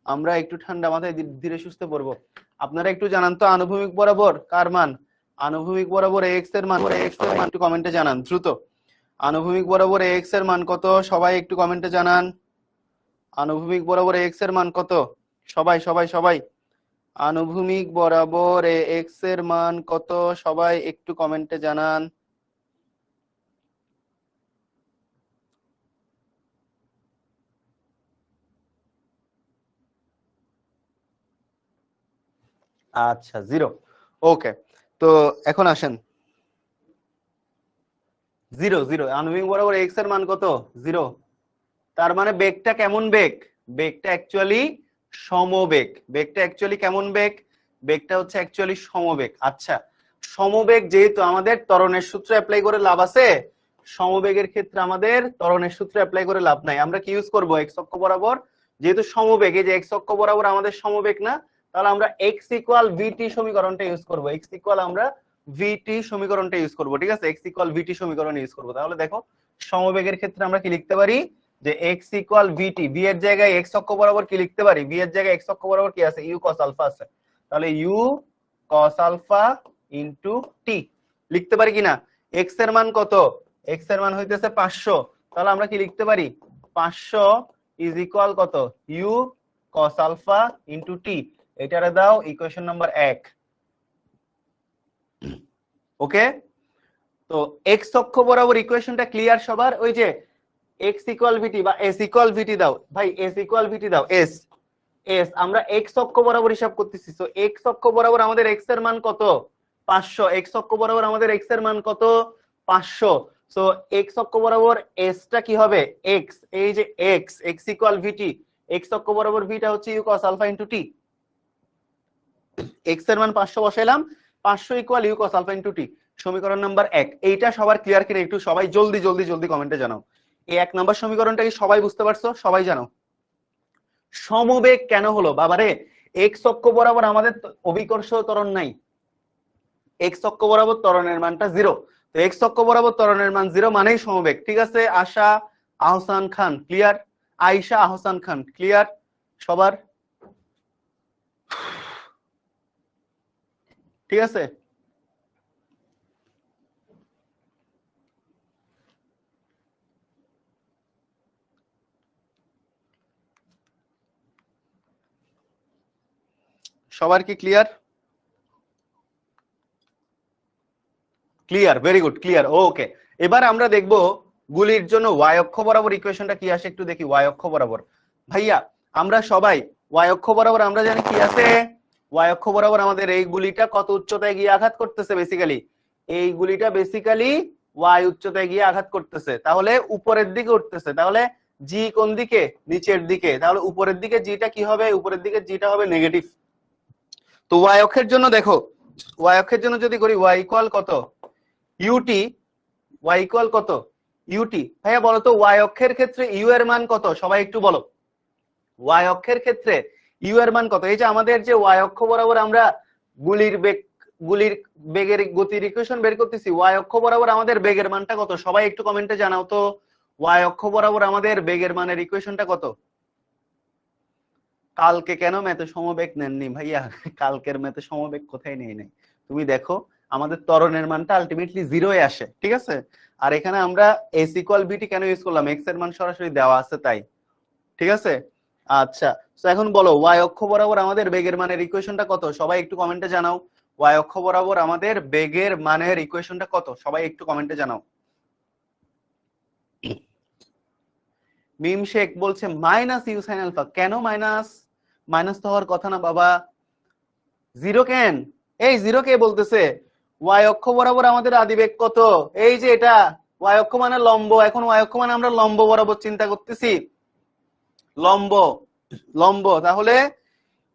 আমরা একটু ঠান্ডা মাথায় ধীরে সুস্থে পড়বো। আপনারা একটু জানান তো আনুভূমিক বরাবর কার মান, আনুভূমিক বরাবর এক্স এর মান, এক্স এর মান একটু কমেন্টে জানান দ্রুত। আনুভূমিক বরাবর এক্স এর মান কত, সবাই একটু কমেন্টে জানান। আনুভূমিক বরাবর এক্স এর মান কত, সবাই সবাই সবাই। আনুভূমিক বরাবর এক্স এর মান কত, সবাই একটু কমেন্টে জানান। আচ্ছা 0, ওকে। তো এখন আসেন 0 0, আনুভূমিক বরাবর এক্স এর মান কত, 0। তার মানে বেগটা কেমন বেগ, বেগটা অ্যাকচুয়ালি সমবেগ। বেগটা অ্যাকচুয়ালি কেমন বেগ, বেগটা হচ্ছে অ্যাকচুয়ালি সমবেগ। আচ্ছা সমবেগ যেহেতু আমাদের ত্বরণের সূত্র অ্যাপ্লাই করে লাভ আছে, সমবেগের ক্ষেত্রে আমাদের ত্বরণের সূত্র অ্যাপ্লাই করে লাভ নাই। আমরা কি ইউজ করব, এক্স অক্ষ বরাবর যেহেতু সমবেগ, এই যে এক্স অক্ষ বরাবর আমাদের সমবেগ না, তাহলে আমরা এক্স ইকুয়াল ভিটি সমীকরণটা ইউজ করব। এক্স ইকুয়াল আমরা ভিটি সমীকরণটা ইউজ করব, ঠিক আছে, এক্স ইকুয়াল ভিটি সমীকরণ ইউজ করব। তাহলে দেখো সমবেগের ক্ষেত্রে আমরা কি লিখতে পারি, যে x ইকুয়াল vt, v এর জায়গায় x অক্ষ বরাবর কি লিখতে পারি, v এর জায়গায় x অক্ষ বরাবর কি আছে, u cos আলফা আছে। তাহলে u cos alpha into t লিখতে পারি কিনা। x এর মান কত, x এর মান হইতেছে 500, তাহলে আমরা কি লিখতে পারি, 500 ইজ ইকুয়াল কত, u cos alpha into t। এটারে দাও ইকুয়েশন নাম্বার 1। ওকে, তো x অক্ষ বরাবর ইকুয়েশনটা ক্লিয়ার সবার, ওই যে x ইকুয়াল ভিটি বা s ইকুয়াল ভিটি দাও ভাই, s ইকুয়াল ভিটি দাও, s s আমরা x অক্ষ বরাবর হিসাব করতেছি। সো x অক্ষ বরাবর আমাদের x এর মান কত, 500, x অক্ষ বরাবর আমাদের x এর মান কত, 500। সো x অক্ষ বরাবর s টা কি হবে, x, এই যে x, x equal v t, x অক্ষ বরাবর v টা হচ্ছে u cos alpha into t। x এর মান 500 বসাইলাম, 500 equal u cos alpha into t, সমীকরণ নাম্বার 1। এইটা সবার ক্লিয়ার কিনা একটু সবাই জলদি জলদি জলদি কমেন্টে জানাও। এই 1 নাম্বার সমীকরণটা কি সবাই বুঝতে পারছো, সবাই জানো। সমবেগ কেন হলো বাবারে, এক্স অক্ষ বরাবর আমাদের অভিকর্ষ ত্বরণ নাই, এক্স অক্ষ বরাবর ত্বরণের মানটা 0। তো এক্স অক্ষ বরাবর ত্বরণের মান 0 মানেই সমবেগ। ঠিক আছে, আশা আহসান খান ক্লিয়ার, আয়েশা আহসান খান ক্লিয়ার সবার? ঠিক আছে, সবার কি clear? Clear, very good, clear. Okay, এবার আমরা দেখব গুলির জন্য ওয়াই অক্ষ বরাবর ইকুয়েশনটা কি আসে, একটু দেখি। ওয়াই অক্ষ বরাবর ভাইয়া আমরা সবাই ওয়াই অক্ষ বরাবর আমরা জানি কি আছে, ওয়াই অক্ষ বরাবর আমাদের এই গুলিটা কত উচ্চতায় গিয়ে আঘাত করতেছে, বেসিক্যালি এই গুলিটা বেসিক্যালি ওয়াই উচ্চতায় গিয়ে আঘাত করতেছে, তাহলে উপরের দিকে উঠতেছে, তাহলে জি কোন দিকে, নিচের দিকে, তাহলে উপরের দিকে জিটা কি হবে, উপরের দিকে জিটা হবে নেগেটিভ। তো ওয়াই অক্ষের জন্য দেখো, ওয়াই অক্ষের জন্য যদি করি ওয়াই ইকুয়াল কত, ইউটি, ওয়াই ইকুয়াল কত, ইউটি। ভাইয়া বলো তো ওয়াই অক্ষের ক্ষেত্রে ইউ এর মান কত, সবাই একটু বলো। ওয়াই অক্ষের ক্ষেত্রে ইউ এর মান কত? এই যে আমাদের যে ওয়াই অক্ষ বরাবর আমরা গুলির বেগের গতির ইকুয়েশন বের করতেছি, ওয়াই অক্ষ বরাবর আমাদের বেগের মানটা কত, সবাই একটু কমেন্টে জানাও তো। ওয়াই অক্ষ বরাবর আমাদের বেগের মানের ইকুয়েশনটা কত? কালকে কেন ম্যাথে সমবেগ নেননি ভাইয়া? কালকের ম্যাথে সমবেগ কোথায় নেই নাই, তুমি দেখো আমাদের ত্বরণের মানটা আলটিমেটলি 0 এ আসে। ঠিক আছে, আর এখানে আমরা এস ইকুয়াল বিটি কেন ইউজ করলাম, এক্স এর মান সরাসরি দেওয়া আছে তাই। ঠিক আছে, আচ্ছা তো এখন বলো ওয়াই অক্ষ বরাবর আমাদের বেগের মানের ইকুয়েশনটা কত, সবাই একটু কমেন্টে জানাও। ওয়াই অক্ষ বরাবর আমাদের বেগের মানের ইকুয়েশনটা কত, সবাই একটু কমেন্টে জানাও। মিম শেখ বলছে মাইনাস ইউ সাইন আলফা। কেন মাইনাস? মাইনাস তো হওয়ার কথা না বাবা। 0 কেন? এই 0 কে বলতেছে? ওয়াই অক্ষ বরাবর আমাদের আদিবেগ কত, এই যে এটা ওয়াই অক্ষ মানে লম্ব, এখন ওয়াই অক্ষ মানে আমরা লম্ব বরাবর চিন্তা করতেছি, লম্ব লম্ব, তাহলে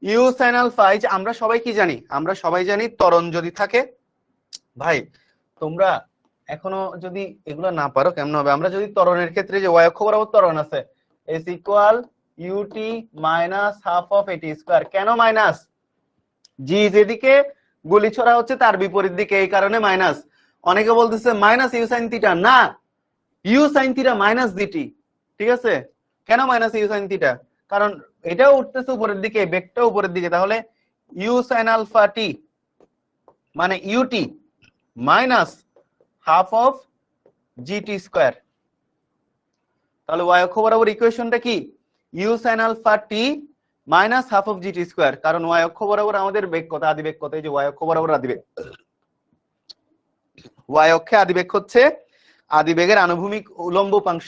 ইউ সাইন আলফা। এই যে আমরা সবাই কি জানি, আমরা সবাই জানি ত্বরণ যদি থাকে, ভাই তোমরা এখনো যদি এগুলো না পারো কেমন হবে, আমরা যদি ত্বরণের ক্ষেত্রে যে ওয়াই অক্ষ বরাবর ত্বরণ আছে s equal u t minus half of a t square. কেন মাইনাস? জি যেদিকে গুলি ছড়া হচ্ছে তার বিপরীত দিকে, এই কারণে মাইনাস। অনেকে বলতেছে মাইনাস ইউ সাইন থিটা, না, u sine theta minus g t. ঠিক আছে, কেন মাইনাস ইউ সাইন থিটা? কারণ এটাও উঠতেছে উপরের দিকে, বেগটাও উপরের দিকে, তাহলে ইউ সাইন আলফা টি মানে u t minus half of g t square. তাহলে ওয়াই অক্ষ বরাবর ইকুয়েশনটা কি, u sine alpha t minus half of g t square. কারণ ওয়াই অক্ষ বরাবর আমাদের বেগ কত, আদিবেগ কত, এই যে ওয়াই অক্ষ বরাবর আদিবেগ, ওয়াই অক্ষে আদিবেগ হচ্ছে আদিবেগের আনুভূমিক উলম্ব উপাংশ।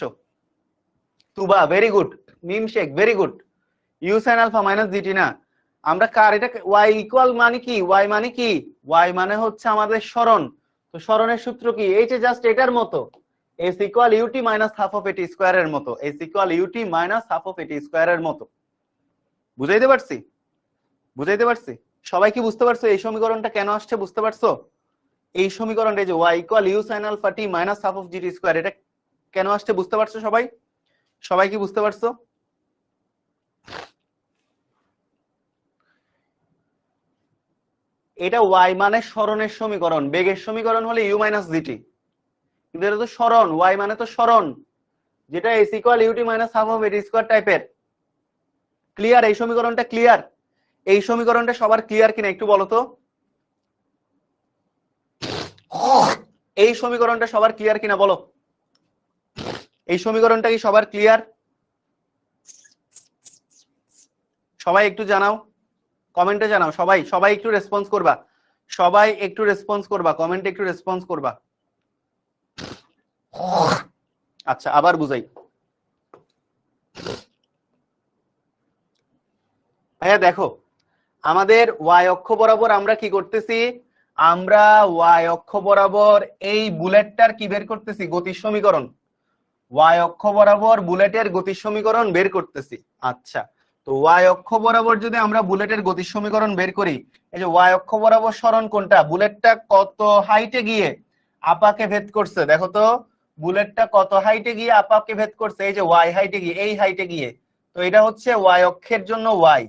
Tuba very good, Mim Sheikh very good. U sine alpha minus g t না, আমরা কার এটা ওয়াই ইকুয়াল মানে কি, ওয়াই মানে কি, ওয়াই মানে হচ্ছে আমাদের সরণ। তো সরণের সূত্র কি, এই যে জাস্ট এটার মতো, s equal u t minus half of a t square এর মতো, s equal u t minus half of a t square এর মতো। বুঝাইতে পারছি? বুঝাইতে পারছি? সবাই কি বুঝতে পারছো এই সমীকরণটা কেন আসছে, বুঝতে পারছো? এই সমীকরণটা যে y equal u sine alpha t minus half of g t square, এটা কেন আসছে বুঝতে পারছো সবাই? সবাই কি বুঝতে পারছো? এটা ওয়াই মানে সরণের সমীকরণ, বেগের সমীকরণ হলে ইউ মাইনাস জিটি, কিন্তু এটা তো সরণ, ওয়াই মানে তো সরণ, যেটা s equal u t minus half of a t square টাইপের। ক্লিয়ার? এই সমীকরণটা ক্লিয়ার? এই সমীকরণটা সবার ক্লিয়ার কিনা একটু বলো তো। এই সমীকরণটা সবার ক্লিয়ার কিনা বলো, এই সমীকরণটা কি সবার ক্লিয়ার? সবাই একটু জানাও, কমেন্টে জানাও, সবাই সবাই একটু রেসপন্স করবা, সবাই একটু রেসপন্স করবা, কমেন্টে একটু রেসপন্স করবা। আচ্ছা আবার বুঝাই ভাইয়া, দেখো আমাদের ওয়াই অক্ষ বরাবর আমরা কি করতেছি, আমরা ওয়াই অক্ষ বরাবর এই বুলেটটার কি বের করতেছি, গতির সমীকরণ। ওয়াই অক্ষ বরাবর বুলেটের গতির সমীকরণ বের করতেছি। আচ্ছা, তো ওয়াই অক্ষ বরাবর যদি আমরা বুলেটের গতির সমীকরণ বের করি, এই যে ওয়াই অক্ষ বরাবর সরণ কোনটা, বুলেটটা কত হাইটে গিয়ে আপাকে ভেদ করছে, দেখো তো বুলেটটা কত হাইটে গিয়ে আপাকে ভেদ করছে, এই যে ওয়াই হাইটে গিয়ে, এই হাইটে গিয়ে। তো এটা হচ্ছে ওয়াই অক্ষের জন্য ওয়াই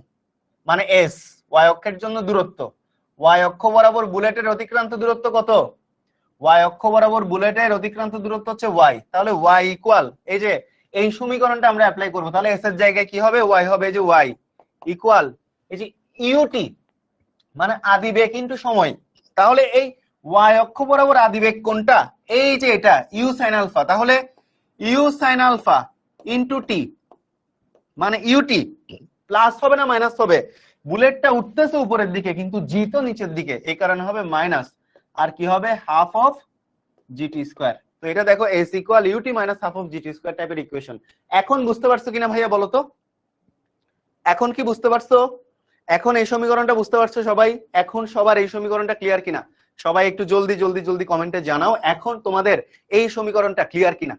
মানে এস, ওয়াই অক্ষের জন্য দূরত্ব। ওয়াই অক্ষ বরাবর বুলেটের অতিক্রান্ত দূরত্ব কত, ওয়াই অক্ষ বরাবর বুলেটের অতিক্রান্ত দূরত্ব হচ্ছে ওয়াই, তাহলে ওয়াই ইকুয়াল এই যে এই সমীকরণটা আমরা অ্যাপ্লাই করব, তাহলে এস এর জায়গায় কি হবে, ওয়াই হবে, এই যে ওয়াই ইকুয়াল এই যে ইউটি মানে আদিবেগ ইনটু সময়। তাহলে এই ওয়াই অক্ষ বরাবর আদিবেগ কোনটা, এই যে এটা ইউ সাইন আলফা, তাহলে u sine alpha into t মানে ইউটি প্লাস হবে না মাইনাস হবে, বুলেটটা উঠতেছে উপরের দিকে কিন্তু জি তো নিচের দিকে, এই কারণে হবে মাইনাস, আর কি হবে হাফ অফ জিটি স্কয়ার। তো এটা দেখো s equal u t minus half of g t square টাইপের ইকুয়েশন। এখন বুঝতে পারছো কিনা ভাইয়া বলো তো, এখন কি বুঝতে পারছো, এখন এই সমীকরণটা বুঝতে পারছো সবাই, এখন সবার এই সমীকরণটা ক্লিয়ার কিনা, সবাই একটু জলদি জলদি জলদি কমেন্টে জানাও এখন তোমাদের এই সমীকরণটা ক্লিয়ার কিনা।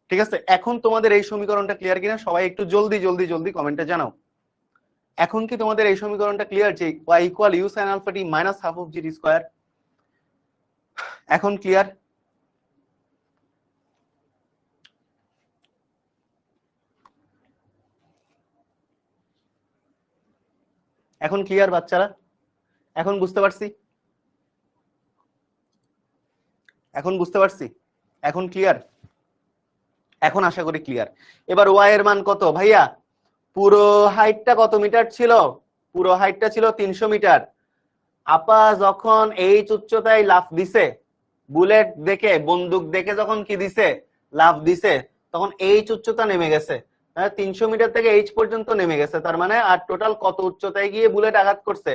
ঠিক আছে, এখন তোমাদের এই সমীকরণটা ক্লিয়ার কিনা, সবাই একটু জলদি জলদি জলদি কমেন্টে জানাও। এখন কি তোমাদের এই সমীকরণটা ক্লিয়ার যে y equal u sin alpha t minus half of g t square, এখন ক্লিয়ার? এখন ক্লিয়ার বাচ্চারা, এখন বুঝতে পারছি, এখন বুঝতে পারছি, এখন ক্লিয়ার, এখন আশা করি ক্লিয়ার। এবার y এর মান কত ভাইয়া, পুরো হাইটটা কত মিটার ছিল, পুরো হাইটটা ছিল 300 মিটার। আপা যখন এইচ উচ্চতায় লাফ দিছে, বুলেট দেখে বন্দুক দেখে যখন কি দিছে লাফ দিছে, তখন এইচ উচ্চতা নেমে গেছে, 300 মিটার থেকে এইচ পর্যন্ত নেমে গেছে, তার মানে আর টোটাল কত উচ্চতায় গিয়ে বুলেট আঘাত করছে,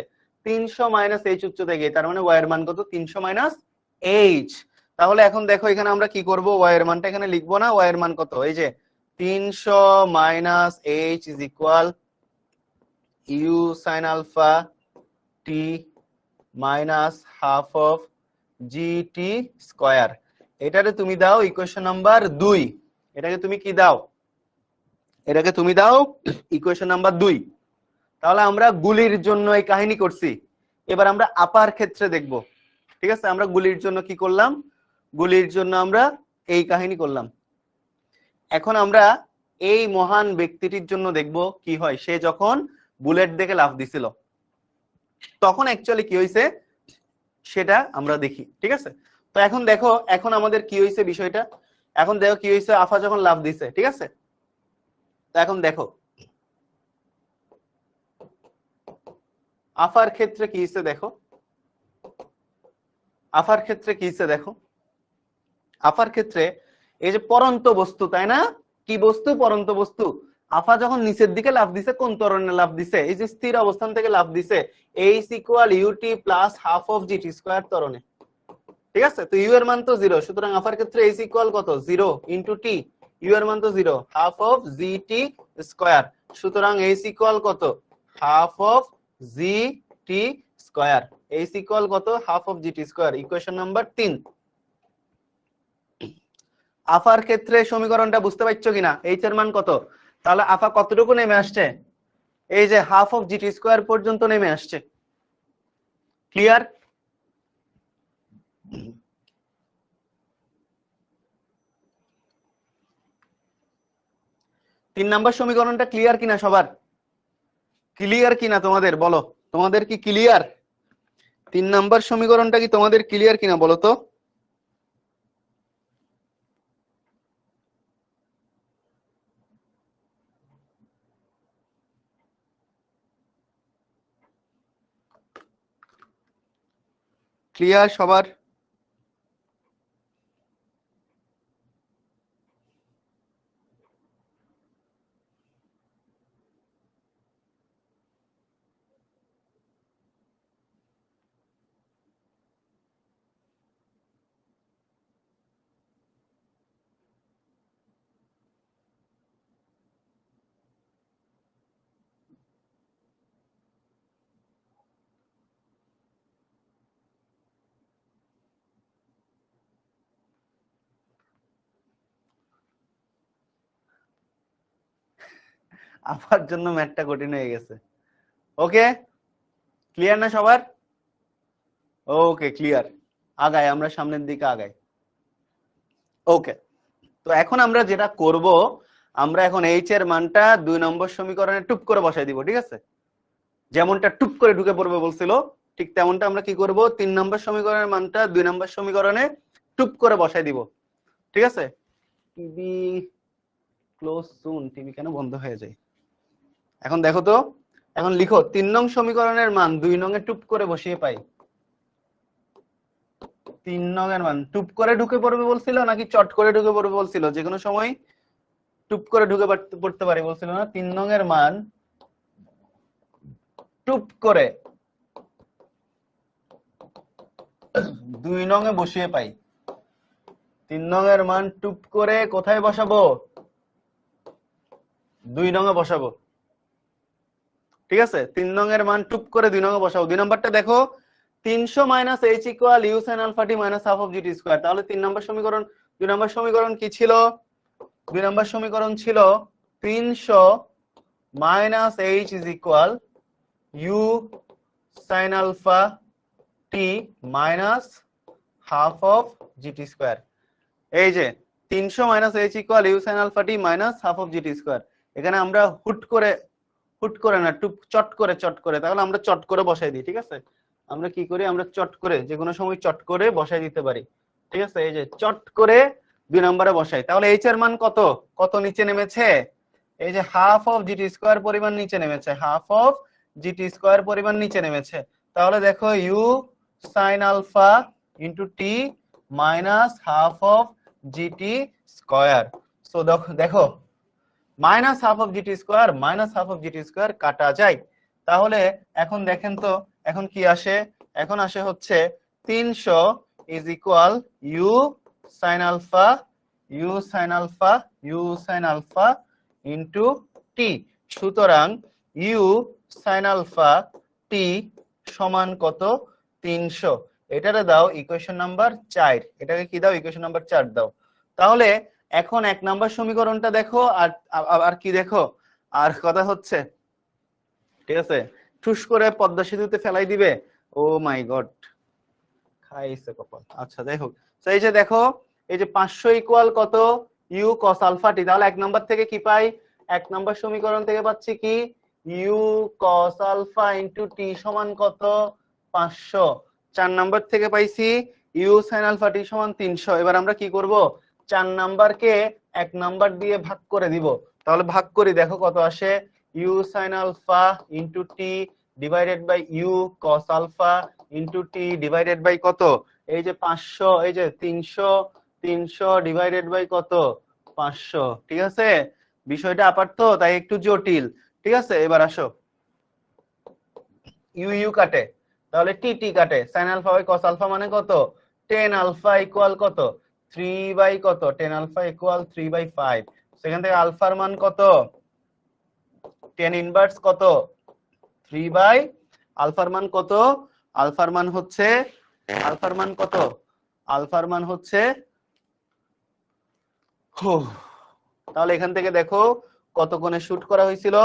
300 মাইনাস এইচ উচ্চতায় গিয়ে, তার মানে ওয়াই এর মান কত, 300 মাইনাস এইচ। তাহলে এখন দেখো এখানে আমরা কি করব, ওয়াই এর মানটা এখানে লিখবো না, ওয়াই এর মান কত, এই যে 300 minus h is equal u sine alpha t minus half of g t square. এটাকে তুমি দাও ইকুয়েশন নাম্বার 2, এটাকে তুমি কি দাও, এটাকে তুমি দাও ইকুয়েশন নাম্বার 2। তাহলে আমরা গুলির জন্য এই কাহিনী করছি, এবার আমরা আপার ক্ষেত্রে দেখব। ঠিক আছে, আমরা গুলির জন্য কি করলাম, গুলির জন্য আমরা এই কাহিনী করলাম। এখন আমরা এই মহান ব্যক্তিটির জন্য দেখব কি হয়, সে যখন বুলেট দেখে লাফ দিছিল তখন অ্যাকচুয়ালি কি হয়েছে সেটা আমরা দেখি। ঠিক আছে, তো এখন দেখো এখন আমাদের কি হয়েছে বিষয়টা, এখন দেখো কি হয়েছে, আফা যখন লাফ দিছে, ঠিক আছে, তো এখন দেখো আফার ক্ষেত্রে কি হয়েছে, দেখো আফার ক্ষেত্রে কি হয়েছে, দেখো আফার ক্ষেত্রে এই যে পরন্ত বস্তু, তাই না, কি বস্তু, পরন্ত বস্তু। আফা যখন নিচের দিকে লাফ দিছে, কোন ত্বরণে লাফ দিছে, এই যে স্থির অবস্থান থেকে লাফ দিছে, h equal u t plus half of g t square ত্বরণে। ঠিক আছে, তো ইউ এর মান তো 0, সুতরাং আফার ক্ষেত্রে এইচ ইকুয়াল কত, 0 ইনটু টি, ইউ এর মান তো 0, হাফ অফ জিটি স্কয়ার, সুতরাং এইচ ইকুয়াল কত, half of g t square, h equal কত, half of g t square, equation number 3। আফার ক্ষেত্রে সমীকরণটা বুঝতে পারছো কিনা, এইচ এর মান কত, তাহলে আফা কতটুকু নেমে আসছে, এই যে হাফ অফ জিটি স্কয়ার পর্যন্ত নেমে আসছে। ক্লিয়ার? তিন নাম্বার সমীকরণটা ক্লিয়ার কিনা সবার, ক্লিয়ার কিনা তোমাদের বলো, তোমাদের কি ক্লিয়ার, 3 নাম্বার সমীকরণটা কি তোমাদের ক্লিয়ার কিনা বলো তো। ক্লিয়ার সবার? আপার জন্য ম্যাথটা কঠিন হয়ে গেছে। ওকে, ক্লিয়ার না সবার? ওকে ক্লিয়ার, আগাই আমরা সামনের দিকে আগাই। ওকে, তো এখন আমরা যেটা করব, আমরা এখন এইচ এর মানটা 2 নম্বর সমীকরণে টুপ করে বসাই দিব। ঠিক আছে, যেমনটা টুপ করে ঢুকে পড়বে বলছিল ঠিক তেমনটা আমরা কি করব, 3 নম্বর সমীকরণের মানটা 2 নম্বর সমীকরণে টুপ করে বসাই দিব। ঠিক আছে, টিভি ক্লোজ সুন, টিভি কেন বন্ধ হয়ে যায়। এখন দেখো তো, এখন লিখো 3 নং সমীকরণের মান 2 নং এ টুপ করে বসিয়ে পাই। 3 নং এর মান টুপ করে ঢুকে পড়বে বলছিল নাকি চট করে ঢুকে পড়বে বলছিল? যে কোনো সময় টুপ করে ঢুকে পড়তে পারি বলছিল না? 3 নং এর মান টুপ করে 2 নং এ বসিয়ে পাই। 3 নং এর মান টুপ করে কোথায় বসাবো? 2 নং এ বসাবো। ঠিক আছে, 3 নং এর মান টুপ করে 2 নং এ বসাবো। 2 নম্বরটা দেখো, 300 minus h equal u sine alpha t minus half of g t square. তাহলে 3 নম্বর সমীকরণ, 2 নম্বর সমীকরণ কি ছিল? 2 নম্বর সমীকরণ ছিল 300 minus h is equal u sine alpha t minus half of g t square. এই যে 300 minus h equal u sine alpha t minus half of g t square. এখানে আমরা হুট করে না, টুপ চট করে, তাহলে আমরা চট করে বসাই দিই। ঠিক আছে, আমরা কি করি, আমরা চট করে যে কোনো সময় চট করে বসাই দিতে পারি। ঠিক আছে, এই যে চট করে 2 নম্বরে বসাই। তাহলে এইচ এর মান কত কত নিচে নেমেছে? এই যে হাফ অফ জিটি স্কয়ার পরিমাণ নিচে নেমেছে, হাফ অফ জিটি স্কয়ার পরিমাণ নিচে নেমেছে। তাহলে দেখো u sine alpha into t minus half of g t square. So দেখো minus half of g t square minus half of g t square কাটা যায়। তাহলে এখন দেখেন তো, এখন কি আসে? এখন আসে হচ্ছে 300 is equal u sine alpha into t. সুতরাং ইউ সাইন আলফা টি সমান কত? 300। এটারে দাও ইকুয়েশন নাম্বার 4। এটাকে কি দাও? ইকুয়েশন নাম্বার 4 দাও। তাহলে এখন 1 নাম্বার সমীকরণটা দেখো, আর কি দেখো, আর কথা হচ্ছে, ঠিক আছে, ঠুস করে পদ্মা সেতুতে ফেলাই দিবে। ও মাই গড, খাইছে কপাল। আচ্ছা যাই হোক, তো এই যে দেখো, এই যে 500 ইকুয়াল কত? U cos alpha t. তাহলে 1 নাম্বার থেকে কি পাই? 1 নাম্বার সমীকরণ থেকে পাচ্ছি কি? U cos alpha into t সমান কত? 500। 4 নাম্বার থেকে পাইছি ইউ সাইন আলফা টি সমান 300। এবার আমরা কি করব? 4 নাম্বারকে 1 নাম্বার দিয়ে ভাগ করে দিব। তাহলে ভাগ করি, দেখো কত আসে। U sine alpha into t divided by u cos alpha into t divided by কত? এই যে 500, এই যে 300 ডিভাইডেড বাই কত? 500। ঠিক আছে, বিষয়টা আপাতত তাই একটু জটিল। ঠিক আছে, এবার আসো, ইউ ইউ কাটে, তাহলে টি টি কাটে। Sine alpha by cos alpha মানে কত? 10 আলফা ইকুয়াল কত? 3 বাই কত? 10 আলফা ইকুয়াল 3 বাই 5। সেখান থেকে আলফার মান কত? 10 ইনভার্স কত? 3 বাই, আলফার মান কত? আলফার মান হচ্ছে, আলফার মান কত? আলফার মান হচ্ছে, তাহলে এখান থেকে দেখো কত কোণে শুট করা হয়েছিল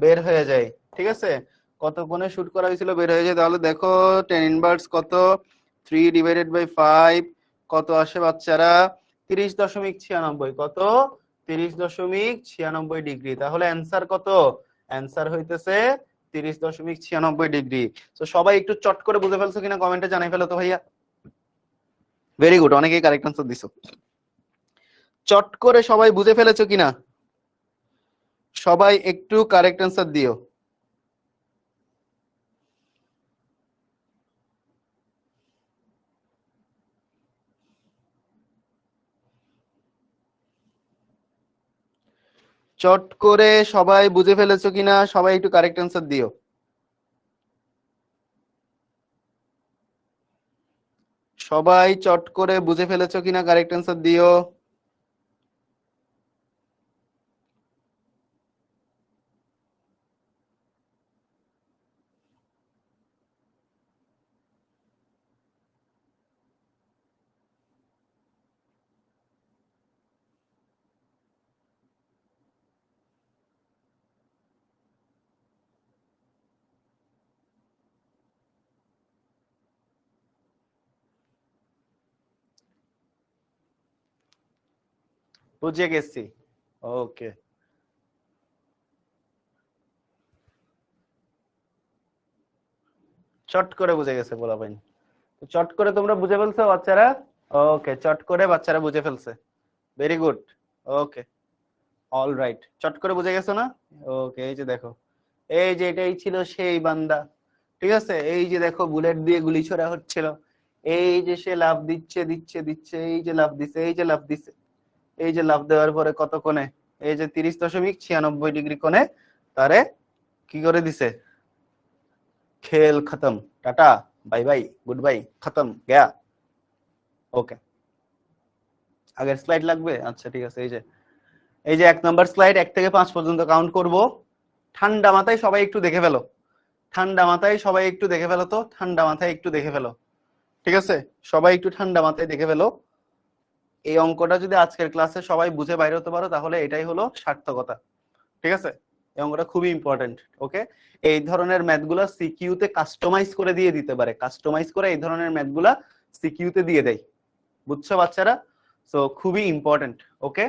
বের হয়ে যায়। ঠিক আছে, কত কোণে শুট করা হয়েছিল বের হয়ে যায়। তাহলে দেখো 10 ইনভার্স কত? 3 ডিভাইডেড বাই 5 কত আসে বাচ্চারা? 30.96। কত? 30.96 ডিগ্রি। তাহলে অ্যান্সার কত? অ্যান্সার হইতেছে 30.96 ডিগ্রি। তো সবাই একটু চট করে বুঝে ফেলছো কিনা কমেন্টে জানাই ফেলো তো ভাইয়া। ভেরি গুড, অনেকেই কারেক্ট আনসার দিছো। চট করে সবাই বুঝে ফেলেছো কিনা? সবাই একটু কারেক্ট অ্যান্সার দিও। চট করে সবাই বুঝে ফেলেছো কিনা? সবাই একটু কারেক্ট অ্যান্সার দিও। সবাই চট করে বুঝে ফেলেছো কিনা কারেক্ট অ্যান্সার দিও। বুঝে গেছি, ওকে। চট করে বুঝে গেছে পোলাপাইন। তো চট করে তোমরা বুঝে ফেলছো বাচ্চারা? ওকে, চট করে বাচ্চারা বুঝে ফেলছে, ভেরি গুড। ওকে, অল রাইট, চট করে বুঝে গেছো না? ওকে, এই যে দেখো, এই যে এটাই ছিল সেই বান্দা, ঠিক আছে? এই যে দেখো বুলেট দিয়ে গুলি ছোড়া হচ্ছিল, এই যে সে লাফ দিচ্ছে দিচ্ছে দিচ্ছে, এই যে লাফ দিচ্ছে, এই যে লাফ দিচ্ছে, এই যে লাফ দেওয়ার পরে কত কোণে, এই যে 30.96 কোণে তারে কি করে দিছে, খেল খতম, tata bye bye good bye খতম গয়া। ওকে, আগের স্লাইড লাগবে? আচ্ছা ঠিক আছে। এই যে 1 নম্বর স্লাইড, 1 থেকে 5 পর্যন্ত কাউন্ট করব। ঠান্ডা মাথায় সবাই একটু দেখে ফেলো, ঠান্ডা মাথায় সবাই একটু দেখে ফেলো, তো ঠান্ডা মাথায় একটু দেখে ফেলো, ঠিক আছে? সবাই একটু ঠান্ডা মাথায় দেখে ফেলো। এই অঙ্কটা যদি আজকের ক্লাসে সবাই বুঝে বাইরে হতে পারো তাহলে এটাই হলো সার্থকতা, ঠিক আছে? এই অঙ্কটা খুবই ইম্পর্টেন্ট। ওকে, এই ধরনের ম্যাথগুলো সিকিউতে কাস্টমাইজ করে দিয়ে দিতে পারে, কাস্টমাইজ করে এই ধরনের ম্যাথগুলা সিকিউতে দিয়ে দেয়, বুঝছো বাচ্চারা? সো খুবই ইম্পর্টেন্ট। ওকে,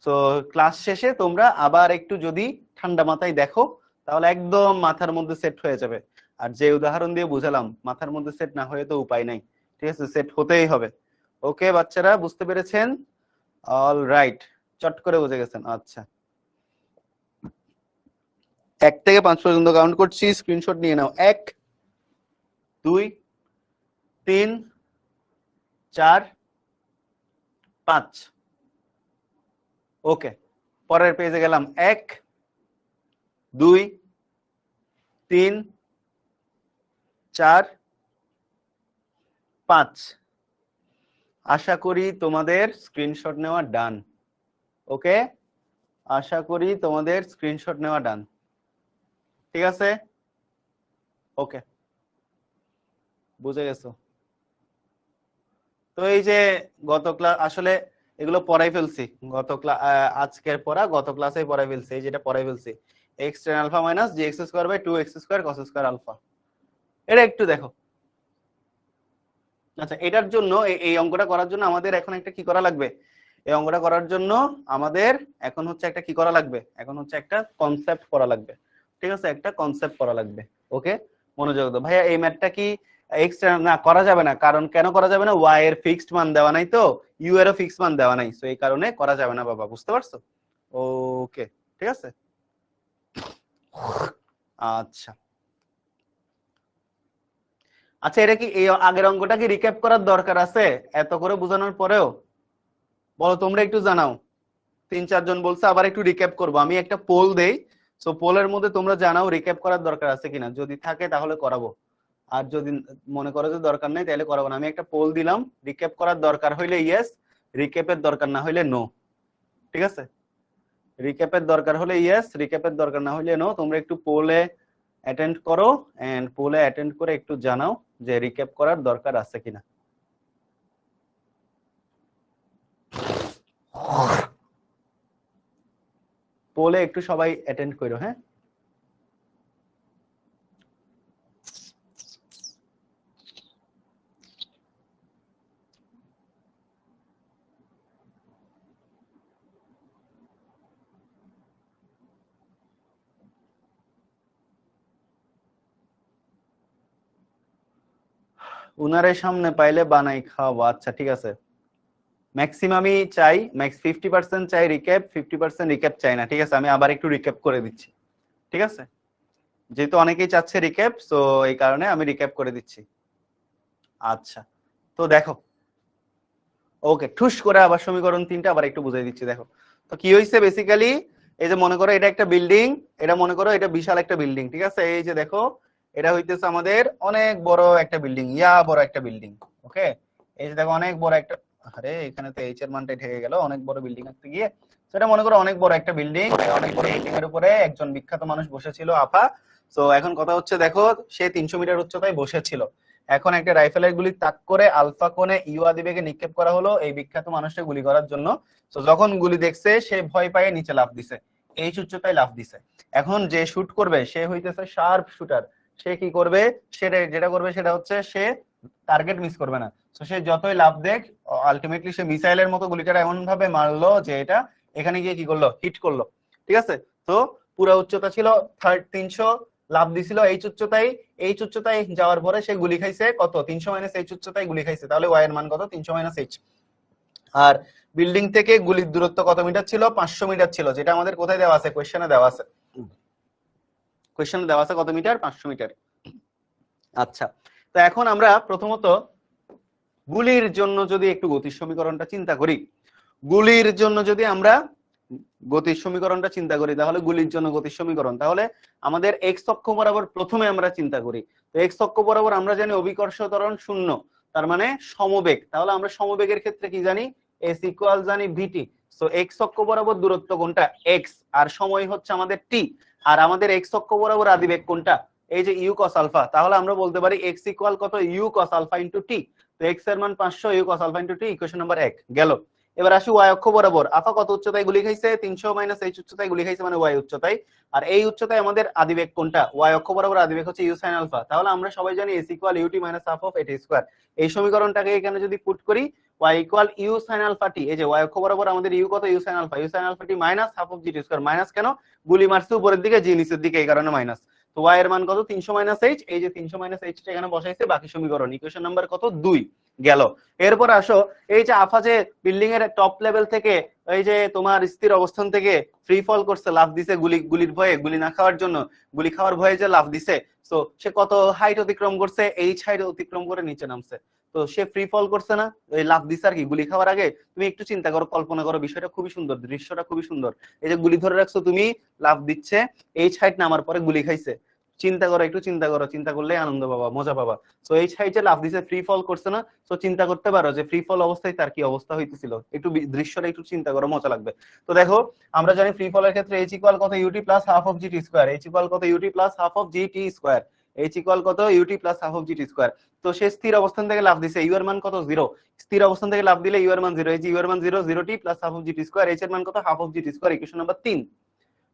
সো ক্লাস শেষে তোমরা আবার একটু যদি ঠান্ডা মাথায় দেখো তাহলে একদম মাথার মধ্যে সেট হয়ে যাবে। আর যে উদাহরণ দিয়ে বুঝালাম মাথার মধ্যে সেট না হয়ে তো উপায় নাই, ঠিক আছে? সেট হতেই হবে। ওকে বাচ্চারা, বুঝতে পেরেছেন? অল রাইট, চট করে বুঝে গেছেন। আচ্ছা, 1 থেকে 5 পর্যন্ত কাউন্ট করছি, স্ক্রিনশট নিয়ে নাও। 1 2 3 4 5। ওকে, পরের পেজে গেলাম। 1 2 3 4 5। আশা করি তোমাদের স্ক্রিনশট নেওয়া ডান। ওকে, আশা করি তোমাদের স্ক্রিনশট নেওয়া ডান, ঠিক আছে? ওকে, বুঝে গেছো? তো এই যে গত ক্লাস, আসলে এগুলো পড়াই ফেলছি গত ক্লাস, আজকের পড়া গত ক্লাসে পড়াই ফেলছি। এই যেটা পড়াই ফেলছি, x tan alpha minus gx square by 2x square cos square alpha, এটা একটু দেখো। আচ্ছা, এটার জন্য এই অঙ্কটা করার জন্য আমাদের এখন একটা কি করা লাগবে? এই অঙ্কটা করার জন্য আমাদের এখন হচ্ছে একটা কি করা লাগবে? এখন হচ্ছে একটা কনসেপ্ট পড়া লাগবে, ঠিক আছে? একটা কনসেপ্ট পড়া লাগবে। ওকে, মনোযোগ দাও। ভাইয়া এই ম্যাথটা কি এক্স না করা যাবে না? কারণ কেন করা যাবে না? y এর ফিক্সড মান দেওয়া নাই, তো u এরও ফিক্সড মান দেওয়া নাই, সো এই কারণে করা যাবে না বাবা, বুঝতে পারছো? ওকে, ঠিক আছে। আচ্ছা আচ্ছা, এটা কি এই আগের অঙ্কটা কি রিক্যাপ করার দরকার আছে এত করে বোঝানোর পরেও? বলো তোমরা একটু জানাও। 3-4 জন বলছে আবার একটু রিক্যাপ করব, আমি একটা পোল দেই, সো পোলের মধ্যে তোমরা জানাও রিক্যাপ করার দরকার আছে কিনা, যদি থাকে তাহলে করাবো, আর যদি মনে করো যে দরকার নাই তাহলে করাবো না। আমি একটা পোল দিলাম, রিক্যাপ করার দরকার হইলে ইয়েস, রিক্যাপের দরকার না হইলে নো, ঠিক আছে? রিক্যাপের দরকার হলে ইয়েস, রিক্যাপের দরকার না হইলে নো। তোমরা একটু পোলে অ্যাটেন্ড করো, এন্ড পোলে অ্যাটেন্ড করে একটু জানাও যে রিক্যাপ করার দরকার আছে কিনা। পোলে একটু সবাই অ্যাটেন্ড করো, হ্যাঁ? উনারের সামনে পাইলে বানাই খাওয়াবো। আচ্ছা ঠিক আছে, ম্যাক্সিমামই চাই, ম্যাক্স 50% চাই রিক্যাপ, 50% রিক্যাপ চাই না, ঠিক আছে? আমি আবার একটু রিক্যাপ করে দিচ্ছি, ঠিক আছে? যেহেতু অনেকেই চাচ্ছে রিক্যাপ, সো এই কারণে আমি রিক্যাপ করে দিচ্ছি। আচ্ছা, তো দেখো, ওকে, ঠুস করে আবার সমীকরণ 3টা আবার একটু বুঝাই দিচ্ছি। দেখো তো কি হইছে বেসিক্যালি, এই যে মনে করো এটা একটা বিল্ডিং, এটা মনে করো এটা বিশাল একটা বিল্ডিং, ঠিক আছে? এই যে দেখো এটা হইতেছে আমাদের অনেক বড় একটা বিল্ডিং, বড় একটা বিল্ডিং। ওকে, এই যে দেখো অনেক বড় একটা, আরে এখানে তো এইচ এর মানটাই ঠেকে গেল, অনেক বড় বিল্ডিং আসতে গিয়ে। সেটা মনে করো অনেক বড় একটা বিল্ডিং, অনেক বড় বিল্ডিং এর উপরে একজন বিখ্যাত মানুষ বসেছিল, আফা। তো এখন কথা হচ্ছে দেখো, সে 300 মিটার উচ্চতায় বসেছিল। এখন একটা রাইফেলের গুলি তাক করে আলফা কোণে ইউ আদিবেগে নিক্ষেপ করা হলো এই বিখ্যাত মানুষকে গুলি করার জন্য। তো যখন গুলি দেখছে সে ভয় পায়ে নিচে লাফ দিছে, এই উচ্চতায় লাফ দিছে। এখন যে শুট করবে সে হইতেছে শার্প শুটার, সে কি করবে? সেটা যেটা করবে সেটা হচ্ছে সে টার্গেট মিস করবে না। তো সে যতই লাফ দেখ, আলটিমেটলি সে মিসাইলের মতো গুলিটা এমন ভাবে মারলো যে এটা এখানে গিয়ে কি করলো? হিট করলো, ঠিক আছে? তো পুরো উচ্চতা ছিল 300, লাফ দিছিল এইচ উচ্চতায় যাওয়ার পরে সে গুলি খাইছে কত 300 মাইনাস এইচ উচ্চতায় গুলি খাইছে, তাহলে ওয়াই এর মান কত 300 মাইনাস এইচ। আর বিল্ডিং থেকে গুলির দূরত্ব কত মিটার ছিল 500 মিটার ছিল, যেটা আমাদের কোথায় দেওয়া আছে কোশ্চেনে দেওয়া আছে, কোশ্চেনে দেওয়া আছে কত মিটার 500 মিটার। আচ্ছা, তো এখন আমরা প্রথমত গুলির জন্য যদি একটু গতির সমীকরণটা চিন্তা করি, গুলির জন্য যদি আমরা গতির সমীকরণটা চিন্তা করি, তাহলে গুলির জন্য গতির সমীকরণ, তাহলে আমাদের এক্স অক্ষ বরাবর প্রথমে আমরা চিন্তা করি। তো এক্স অক্ষ বরাবর আমরা জানি অভিকর্ষ ত্বরণ 0, তার মানে সমবেগ। তাহলে আমরা সমবেগের ক্ষেত্রে কি জানি, এস ইকুয়াল জানি ভিটি। সো এক্স অক্ষ বরাবর দূরত্ব কোনটা এক্স, আর সময় হচ্ছে আমাদের টি, আর আমাদের এক্স অক্ষ বরাবর আদিবেগ কোনটা এই যে ইউ কস আলফা। তাহলে আমরা বলতে পারি এক্স ইকুয়াল কত u cos alpha into t. তো এক্স এর মান 500, u cos alpha into t, equation number 1 গেল। এবার আসি ওয়াই অক্ষ বরাবর, আফা কত উচ্চতায় গুলি খাইছে 300 মাইনাস এইচ উচ্চতায় গুলি খাইছে, মানে ওয়াই উচ্চতায়। আর এই উচ্চতায় আমাদের আদিবেগ কোনটা, ওয়াই অক্ষ বরাবর আদিবেগ হচ্ছে ইউ সাইন আলফা। তাহলে আমরা সবাই জানি s equal u t minus half of a t square. এই সমীকরণটাকে এখানে যদি পুট করি y equal u sine alpha t, এই যে ওয়াই অক্ষ বরাবর আমাদের ইউ কত u sine alpha t minus half of g t square. Minus কেন, গুলি মারছে উপরের দিকে, জি নিচের দিকে, এই কারণে মাইনাস। তো ওয়াই এর মান কত 300 মাইনাস এইচ, এই যে 300 মাইনাস এইচটা এখানে বসাইছে, বাকি সমীকরণ ইকুয়েশন নাম্বার কত 2 গেল। এরপর আসো এই যে আফা যে বিল্ডিং এর টপ লেভেল থেকে এই যে তোমার স্থির অবস্থান থেকে ফ্রি ফল করছে, লাফ দিছে গুলির ভয়ে, গুলি না খাওয়ার জন্য, গুলি খাওয়ার ভয়ে যে লাফ দিছে, সো সে কত হাইট অতিক্রম করছে, এইচ হাইট অতিক্রম করে নিচে নামছে। তো সে ফ্রি ফল করছে না, এই লাফ দিছে আর কি গুলি খাওয়ার আগে। তুমি একটু চিন্তা করো, কল্পনা করো, বিষয়টা খুবই সুন্দর, দৃশ্যটা খুবই সুন্দর। এই যে গুলি ধরে রাখছো তুমি, লাফ দিচ্ছে, এইচ হাইট নামার পরে গুলি খাইছে। চিন্তা করো, একটু চিন্তা করো, চিন্তা করলে আনন্দ পাবা, মজা পাবা। সো এইচ হাইটে লাফ দিছে, ফ্রি ফল করছে না। সো চিন্তা করতে পারো যে ফ্রি ফল অবস্থায় তার কি অবস্থা হইতেছিল, একটু দৃশ্যটা একটু চিন্তা করো, মজা লাগবে। তো দেখো আমরা জানি ফ্রি ফলের ক্ষেত্রে এইচ ইকুয়াল কত u t plus half of g t square, h equal কত u t plus half of g t square, h equal কত u t plus half of g t square. তো সে স্থির অবস্থান থেকে লাফ দিছে, ইউ এর মান কত 0, স্থির অবস্থান থেকে লাফ দিলে ইউ এর মান 0, এই যে ইউ এর মান 0, 0টি plus half of g t square, h এর মান কত half of g t square, equation number 3।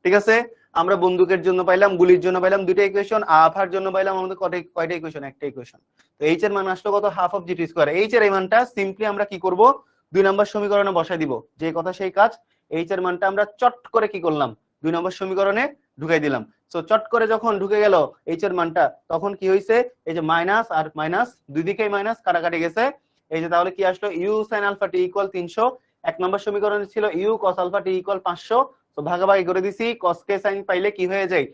ঠিক আছে, আমরা বন্দুকের জন্য পাইলাম, গুলির জন্য পাইলাম দুইটা ইকুয়েশন, আফার জন্য পাইলাম আমাদের কয়টা ইকুয়েশন, একটা ইকুয়েশন। তো এইচ এর মান আসলো কত half of g t square. H এর এই মানটা সিম্পলি আমরা কি করব, 2 নম্বর সমীকরণে বসাই দিব, যে কথা সেই কাজ। এইচ এর মানটা আমরা চট করে কি করলাম, 2 নম্বর সমীকরণে ঢুকাই দিলাম। সো চট করে যখন ঢুকে গেল এইচ এর মানটা, তখন কি হইছে, এই যে মাইনাস আর মাইনাস দুই দিকেই মাইনাস কাটাকাটি গেছে। এই যে তাহলে কি আসলো, u sin alpha t equal 300, 1 number সমীকরণে ছিল u cos alpha t equal 500। তো ভাগাভাগি করে দিছি, cos কে sin পাইলে কি হয়ে যায়,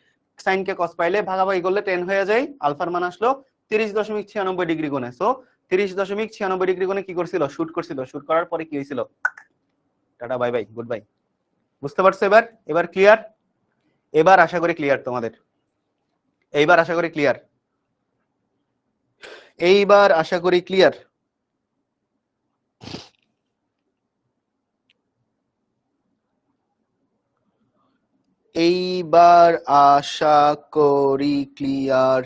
sin কে cos পাইলে ভাগাভাগি করলে tan হয়ে যায়। আলফার মান আসলো 30.96 ডিগ্রি কোণে। সো 30.96 ডিগ্রি কোণে কি করছিল, শুট করছিল। শুট করার পরে কি হয়েছিল, tata bye bye good bye. বুঝতে পারছো এবার, এবার ক্লিয়ার, এবার আশা করি ক্লিয়ার তোমাদের, এইবার আশা করি ক্লিয়ার, এইবার আশা করি ক্লিয়ার। এইবার আশা করি ক্লিয়ার।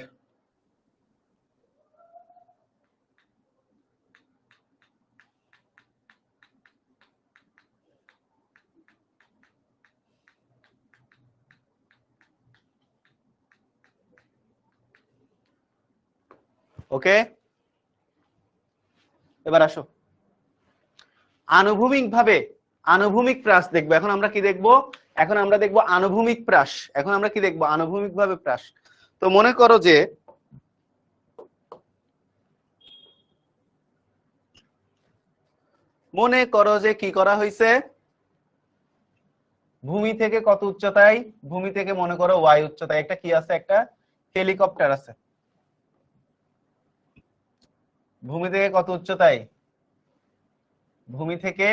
ওকে, এবার আসো আনুভূমিক ভাবে, আনুভূমিক প্রাস দেখবো। এখন আমরা কি দেখবো, এখন আমরা দেখবো আনুভূমিক প্রাস। এখন আমরা কি দেখবো, আনুভূমিক ভাবে প্রাস। তো মনে করো যে কি করা হয়েছে, ভূমি থেকে কত উচ্চতায়, ভূমি থেকে মনে করো ওয়াই উচ্চতায় একটা কি আছে, একটা হেলিকপ্টার আছে। ভূমি থেকে কত উচ্চতায়, ভূমি থেকে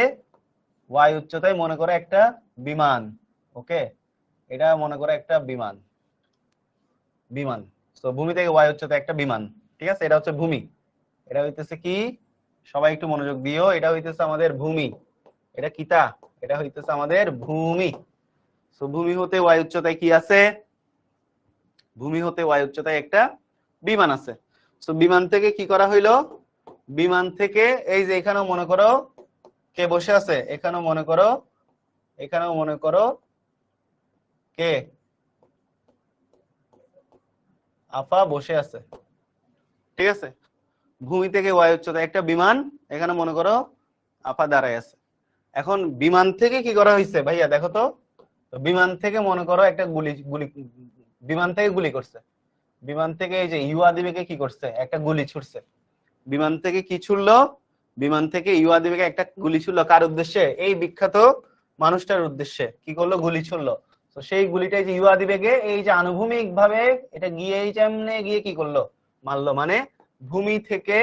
ওয়াই উচ্চতায় মনে করো একটা বিমান। ওকে, এটা মনে করো একটা বিমান, বিমান। তো ভূমি থেকে ওয়াই উচ্চতায় একটা বিমান, ঠিক আছে, এটা হচ্ছে ভূমি। এটা হইতেছে কি, সবাই একটু মনোযোগ দিও, এটা হইতেছে আমাদের ভূমি, এটা কিতা, এটা হইতেছে আমাদের ভূমি। সো ভূমি হতে ওয়াই উচ্চতায় কি আছে, ভূমি হতে ওয়াই উচ্চতায় একটা বিমান আছে। সো বিমান থেকে কি করা হইলো, বিমান থেকে এই যে এখানেও মনে করো কে বসে আছে, এখানেও মনে করো, এখানেও মনে করো কে, আফা বসে আছে। ঠিক আছে, ভূমি থেকে ওয়াই উচ্চতায় একটা বিমান, এখানে মনে করো আফা দাঁড়ায় আছে। এখন বিমান থেকে কি করা হয়েছে ভাইয়া দেখো তো, বিমান থেকে মনে করো একটা গুলি, বিমান থেকে গুলি করছে। বিমান থেকে এই যে ইউ আদিবেগে কি করছে, একটা গুলি ছুটছে। বিমান থেকে কি ছুড়লো, বিমান থেকে ইউ আদিবেগে একটা গুলি ছুড়লো, কার উদ্দেশ্যে, এই বিখ্যাত মানুষটার উদ্দেশ্যে কি করলো, গুলি ছুড়লো। তো সেই গুলিটা যে ইউ আদিবেগে এই যে আনুভূমিক ভাবে এটা গিয়ে এই যে এমনে গিয়ে কি করলো, মারলো। মানে ভূমি থেকে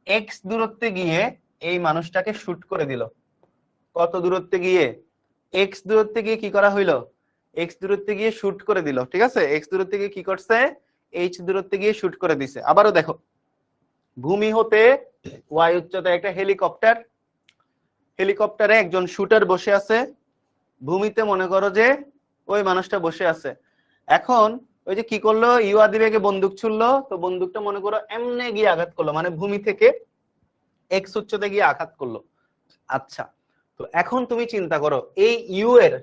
এক্স দূরত্বে গিয়ে এই মানুষটাকে শুট করে দিল। কত দূরত্বে গিয়ে, এক্স দূরত্বে গিয়ে কি করা হইলো, এক্স দূরত্বে গিয়ে শুট করে দিল। ঠিক আছে, এক্স দূরত্বে গিয়ে কি করছে, এইচ দূরত্বে গিয়ে শুট করে দিছে। আবারও দেখো, ভূমি হতে ওয়াই উচ্চতায় একটা হেলিকপ্টার, হেলিকপ্টারে একজন শুটার বসে আছে, ভূমিতে মনে করো যে ওই মানুষটা বসে আছে। এখন ওই যে কি করলো, ইউ আদিবেগে বন্দুক ছুড়লো, তো বন্দুকটা মনে করো এমনে গিয়ে আঘাত করলো, মানে ভূমি থেকে এক্স উচ্চতায় গিয়ে আঘাত করলো। আচ্ছা, তো এখন তুমি চিন্তা করো এই ইউ এর,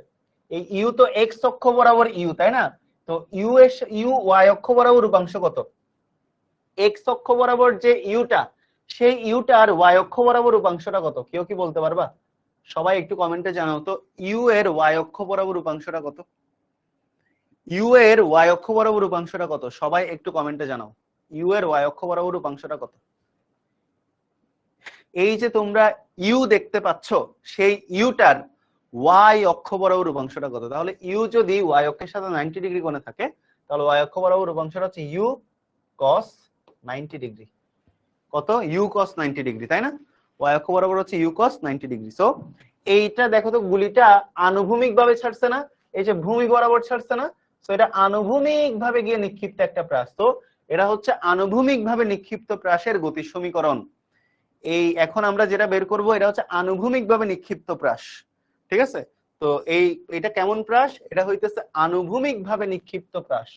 এই ইউ তো এক্স অক্ষ বরাবর ইউ, তাই না? তো ইউ এর ইউ ওয়াই অক্ষ বরাবর রূপাংশ কত, এক্স অক্ষ বরাবর যে ইউটা, সেই ইউটার ওয়াই অক্ষ বরাবর রূপাংশটা কত, কেউ কি বলতে পারবা? সবাই একটু কমেন্টে জানাও তো, ইউ এর ওয়াই অক্ষ বরাবর রূপাংশটা কত, ইউ এর ওয়াই অক্ষ বরাবর রূপাংশটা কত, সবাই একটু কমেন্টে জানাও, ইউ এর ওয়াই অক্ষ বরাবর রূপাংশটা কত। এই যে তোমরা ইউ দেখতে পাচ্ছ, সেই ইউটার ওয়াই অক্ষ বরাবর রূপাংশটা কত? তাহলে ইউ যদি ওয়াই অক্ষের সাথে 90 ডিগ্রি কোণে থাকে, তাহলে ওয়াই অক্ষ বরাবর রূপাংশটা হচ্ছে ইউ cos 90 ডিগ্রি। কত? ইউ cos 90 ডিগ্রি, তাই না? ওয়াই অক্ষ বরাবর হচ্ছে ইউ cos 90 ডিগ্রি। সো এইটা দেখো তো, গুলিটা আনুভূমিক ভাবে ছাড়ছে না, এই যে ভূমি বরাবর ছাড়ছে না, সো এটা আনুভূমিক ভাবে গিয়ে নিক্ষিপ্ত একটা প্রাস। তো এটা হচ্ছে আনুভূমিক ভাবে নিক্ষিপ্ত প্রাসের গতির সমীকরণ। এই এখন আমরা যেটা বের করব, এটা হচ্ছে আনুভূমিক ভাবে নিক্ষিপ্ত প্রাস। ঠিক আছে, তো এটা কেমন প্রাস, এটা হইতেছে আনুভূমিক ভাবে নিক্ষিপ্ত প্রাস।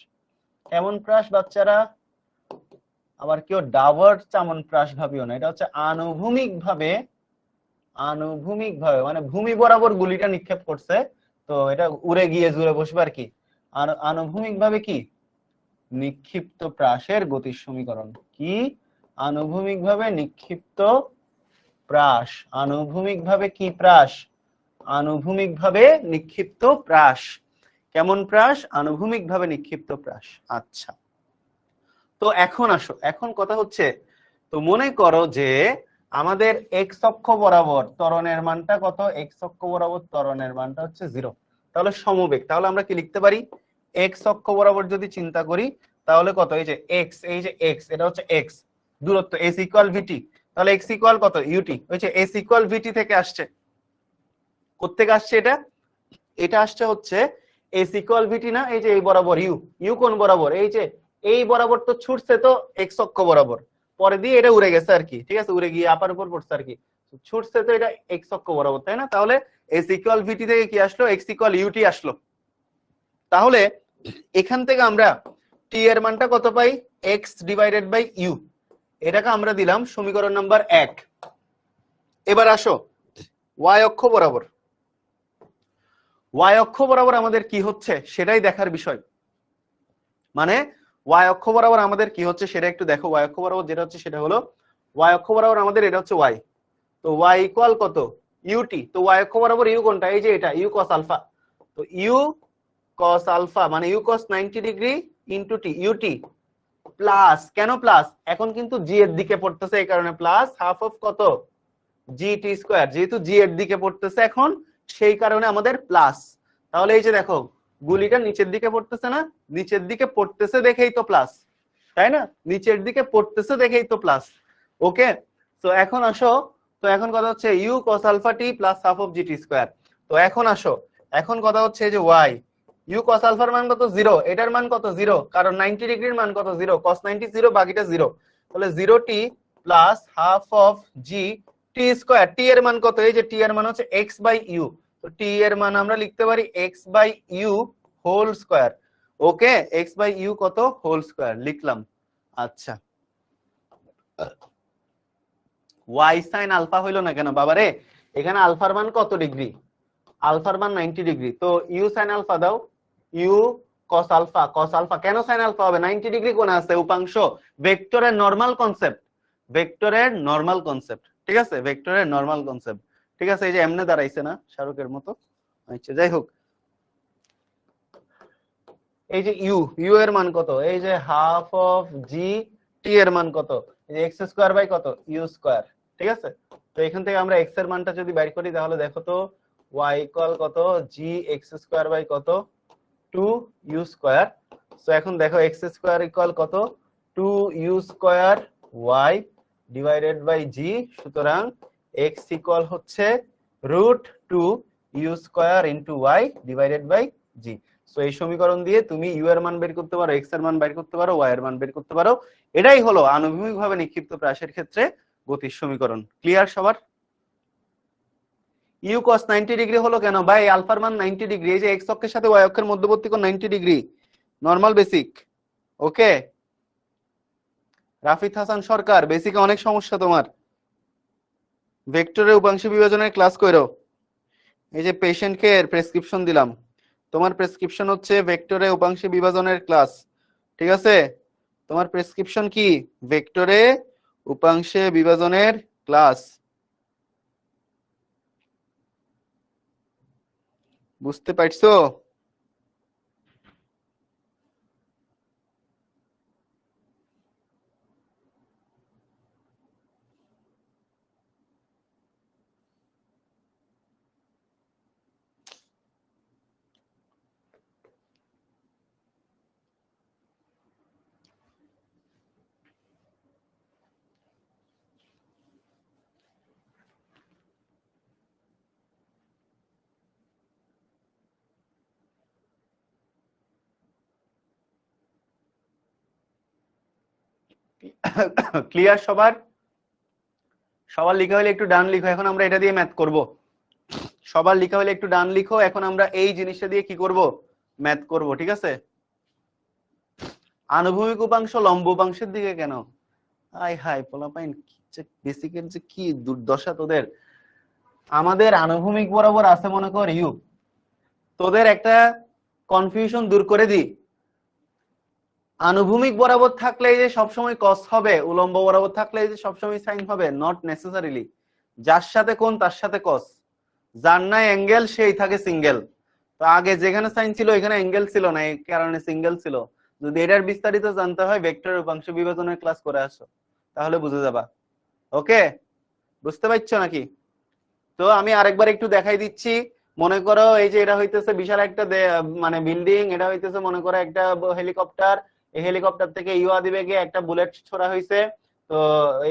কেমন প্রাস বাচ্চারা? আবার কেউ ডাবর চামন প্রাস ভাবিও না, এটা হচ্ছে আনুভূমিক ভাবে, আনুভূমিক ভাবে মানে ভূমি বরাবর গুলিটা নিক্ষেপ করছে, তো এটা উড়ে গিয়ে জুড়ে বসবে আর কি। আর আনুভূমিক ভাবে কি নিক্ষিপ্ত প্রাসের গতির সমীকরণ কি, আনুভূমিক ভাবে নিক্ষিপ্ত প্রাস, আনুভূমিক ভাবে কি প্রাস, আনুভূমিক ভাবে নিক্ষিপ্ত প্রাস। কেমন প্রাস? আনুভূমিক ভাবে নিক্ষিপ্ত প্রাস। আচ্ছা, তো এখন আসো, এখন কথা হচ্ছে, তো মনে করো যে আমাদের এক্স অক্ষ বরাবর ত্বরণের মানটা কত, এক্স অক্ষ বরাবর ত্বরণের মানটা হচ্ছে 0। তাহলে সমবেগ, তাহলে আমরা কি লিখতে পারি, এক্স অক্ষ বরাবর যদি চিন্তা করি তাহলে কত, এই যে এক্স, এই যে এক্স, এটা হচ্ছে এক্স দূরত্ব, এস ইকুয়াল ভিটি, তাহলে এক্স ইকুয়াল কত, ইউটি, ওই যে এস ইকুয়াল ভিটি থেকে আসছে। কোত্থেকে আসছে এটা, এটা আসছে হচ্ছে এস ইকুয়াল ভিটি না, এই যে এই বরাবর ইউ, ইউ কোন বরাবর, এই যে এই বরাবর তো ছুটছে তো এক্স অক্ষ বরাবর, পরে দিয়ে এটা উড়ে গেছে আর কি। ঠিক আছে, উড়ে গিয়ে আপার উপর পড়ছে আর কি, ছুটছে তো এটা এক্স অক্ষ বরাবর, তাই না? তাহলে এস ইকুয়াল ভিটি থেকে কি আসলো, এক্স ইকুয়াল ইউটি আসলো। তাহলে এখান থেকে আমরা টি এর মানটা কত পাই, এক্স ডিভাইডেড বাই ইউ, এটাকে আমরা দিলাম সমীকরণ নাম্বার 1। এবার আসো ওয়াই অক্ষ বরাবর, ওয়াই অক্ষ বরাবর আমাদের কি হচ্ছে সেটাই দেখার বিষয়। মানে ওয়াই অক্ষ বরাবর আমাদের কি হচ্ছে সেটা একটু দেখো। ওয়াই অক্ষ বরাবর যেটা হচ্ছে সেটা হলো, ওয়াই অক্ষ বরাবর আমাদের এটা হচ্ছে ওয়াই, তো ওয়াই ইকুয়াল কত, ইউটি। তো ওয়াই অক্ষ বরাবর ইউ কোনটা, এই যে এটা ইউ কস আলফা, তো ইউ কস আলফা মানে u cos 90 degree into t, u t plus, কেন প্লাস, এখন কিন্তু জি এর দিকে পড়তেছে এই কারণে প্লাস, হাফ অফ কত, জি টি স্কয়ার, যেহেতু জি এর দিকে পড়তেছে এখন সেই কারণে আমাদের প্লাস। তাহলে এই যে দেখো গুলিটা নিচের দিকে পড়তেছে না, নিচের দিকে পড়তেছে দেখেই তো প্লাস, তাই না? নিচের দিকে পড়তেছে দেখেই তো প্লাস। ওকে, তো এখন আসো, তো এখন কথা হচ্ছে u cos alpha t plus half of g t square. তো এখন আসো, এখন কথা হচ্ছে যে ওয়াই, ইউ cos আলফার মান কত 0, এটার মান কত 0, কারণ 90 ডিগ্রির মান কত 0, cos 90 0, বাকিটা 0, তাহলে 0 t plus half of g t square. T এর মান কত, এই যে টি এর মান হচ্ছে x বাই ইউ, তো টি এর মান আমরা লিখতে পারি x by u whole square. Okay, x by u কত, হোল স্কয়ার লিখলাম। আচ্ছা, y sin আলফা হইলো না কেন বাবারে, এখানে আলফার মান কত ডিগ্রি, আলফার মান 90 ডিগ্রি, তো ইউ sin আলফা দাও, u cos alpha, cos alpha কেন sin আলফা হবে, 90 ডিগ্রি কোণে আছে উপাংশ, ভেক্টরের নরমাল কনসেপ্ট, ভেক্টরের নরমাল কনসেপ্ট, ঠিক আছে, ভেক্টরের নরমাল কনসেপ্ট। ঠিক আছে, এই যে এমনে দাঁড়াইছে না শাহরুখের মতো, আচ্ছা যাই হোক। এই যে ইউ এর মান কত, এই যে হাফ অফ জি টি এর মান কত, এই যে এক্স স্কোয়ার বাই কত ইউ স্কোয়ার। ঠিক আছে, তো এখান থেকে আমরা এক্স এর মানটা যদি বাইর করি তাহলে দেখো তো ওয়াই ইকুয়াল কত জি এক্স স্কোয়ার বাই কত 2 ইউ স্কোয়ার। সো এখন দেখো এক্স স্কোয়ার ইকুয়াল কত 2 u square y divided by g. সুতরাং এক্স ইকুয়াল হচ্ছে √2 u square into y divided by g. So এই সমীকরণ দিয়ে তুমি ইউ এর মান বের করতে পারো, এক্স এর মান বের করতে পারো, ওয়াই এর মান বের করতে পারো। এটাই হলো আনুভূমিকভাবে নিক্ষিপ্ত প্রাসের ক্ষেত্রে গতির সমীকরণ। ক্লিয়ার সবার? ইউ cos 90 ডিগ্রি হলো কেন ভাই? আলফার মান 90 ডিগ্রি, এই যে এক্স অক্ষের সাথে ওয়াই অক্ষের মধ্যবর্তী কোণ 90 ডিগ্রি, নরমাল বেসিক। ওকে রাফিদ হাসান সরকার, বেসিকে অনেক সমস্যা তোমার, ভেক্টরের উপাংশ বিভাজনের ক্লাস কইরো। এই যে পেশেন্টকে প্রেসক্রিপশন দিলাম, তোমার প্রেসক্রিপশন হচ্ছে ভেক্টরে উপাংশ বিভাজনের ক্লাস। ঠিক আছে, তোমার প্রেসক্রিপশন কি? ভেক্টরে উপাংশে বিভাজনের ক্লাস। বুঝতে পারছো? ক্লিয়ার সবার? সবার লেখা হলে একটু ডান লিখো, এখন আমরা এটা দিয়ে ম্যাথ করব। সবার লেখা হলে একটু ডান লিখো, এখন আমরা এই জিনিসটা দিয়ে কি করব? ম্যাথ করব। ঠিক আছে, আনুভূমিক উপাংশ লম্ব উপাংশের দিকে কেন? আই হাই পোলাপাইন, বেসিকের যে কি দুর্দশা তোদের। আমাদের আনুভূমিক বরাবর আছে মনে কর ইউ, তোদের একটা কনফিউশন দূর করে দি। আনুভূমিক বরাবর থাকলে এই যে সবসময় কস হবে, উলম্ব বরাবর থাকলে এই যে সবসময় সাইন হবে, নট নেসেসারিলি। যার সাথে কোণ তার সাথে কস, যার নাই অ্যাঙ্গেল সেই থাকে সিঙ্গেল। তো আগে যেখানে সাইন ছিল এখানে অ্যাঙ্গেল ছিল না, এই কারণে সিঙ্গেল ছিল। যদি এটার বিস্তারিত জানতে হয় ভেক্টরের উপাংশ বিভাজনের ক্লাস করে আসো, তাহলে বুঝে যাবা। ওকে বুঝতে পারছো নাকি? তো আমি আরেকবার একটু দেখাই দিচ্ছি। মনে করো এই যে এটা হইতেছে বিশাল একটা মানে বিল্ডিং, এটা হইতেছে মনে করো একটা হেলিকপ্টার। এই হেলিকপ্টার থেকে ইউ আদিবেগে একটা বুলেট ছোড়া হয়েছে। তো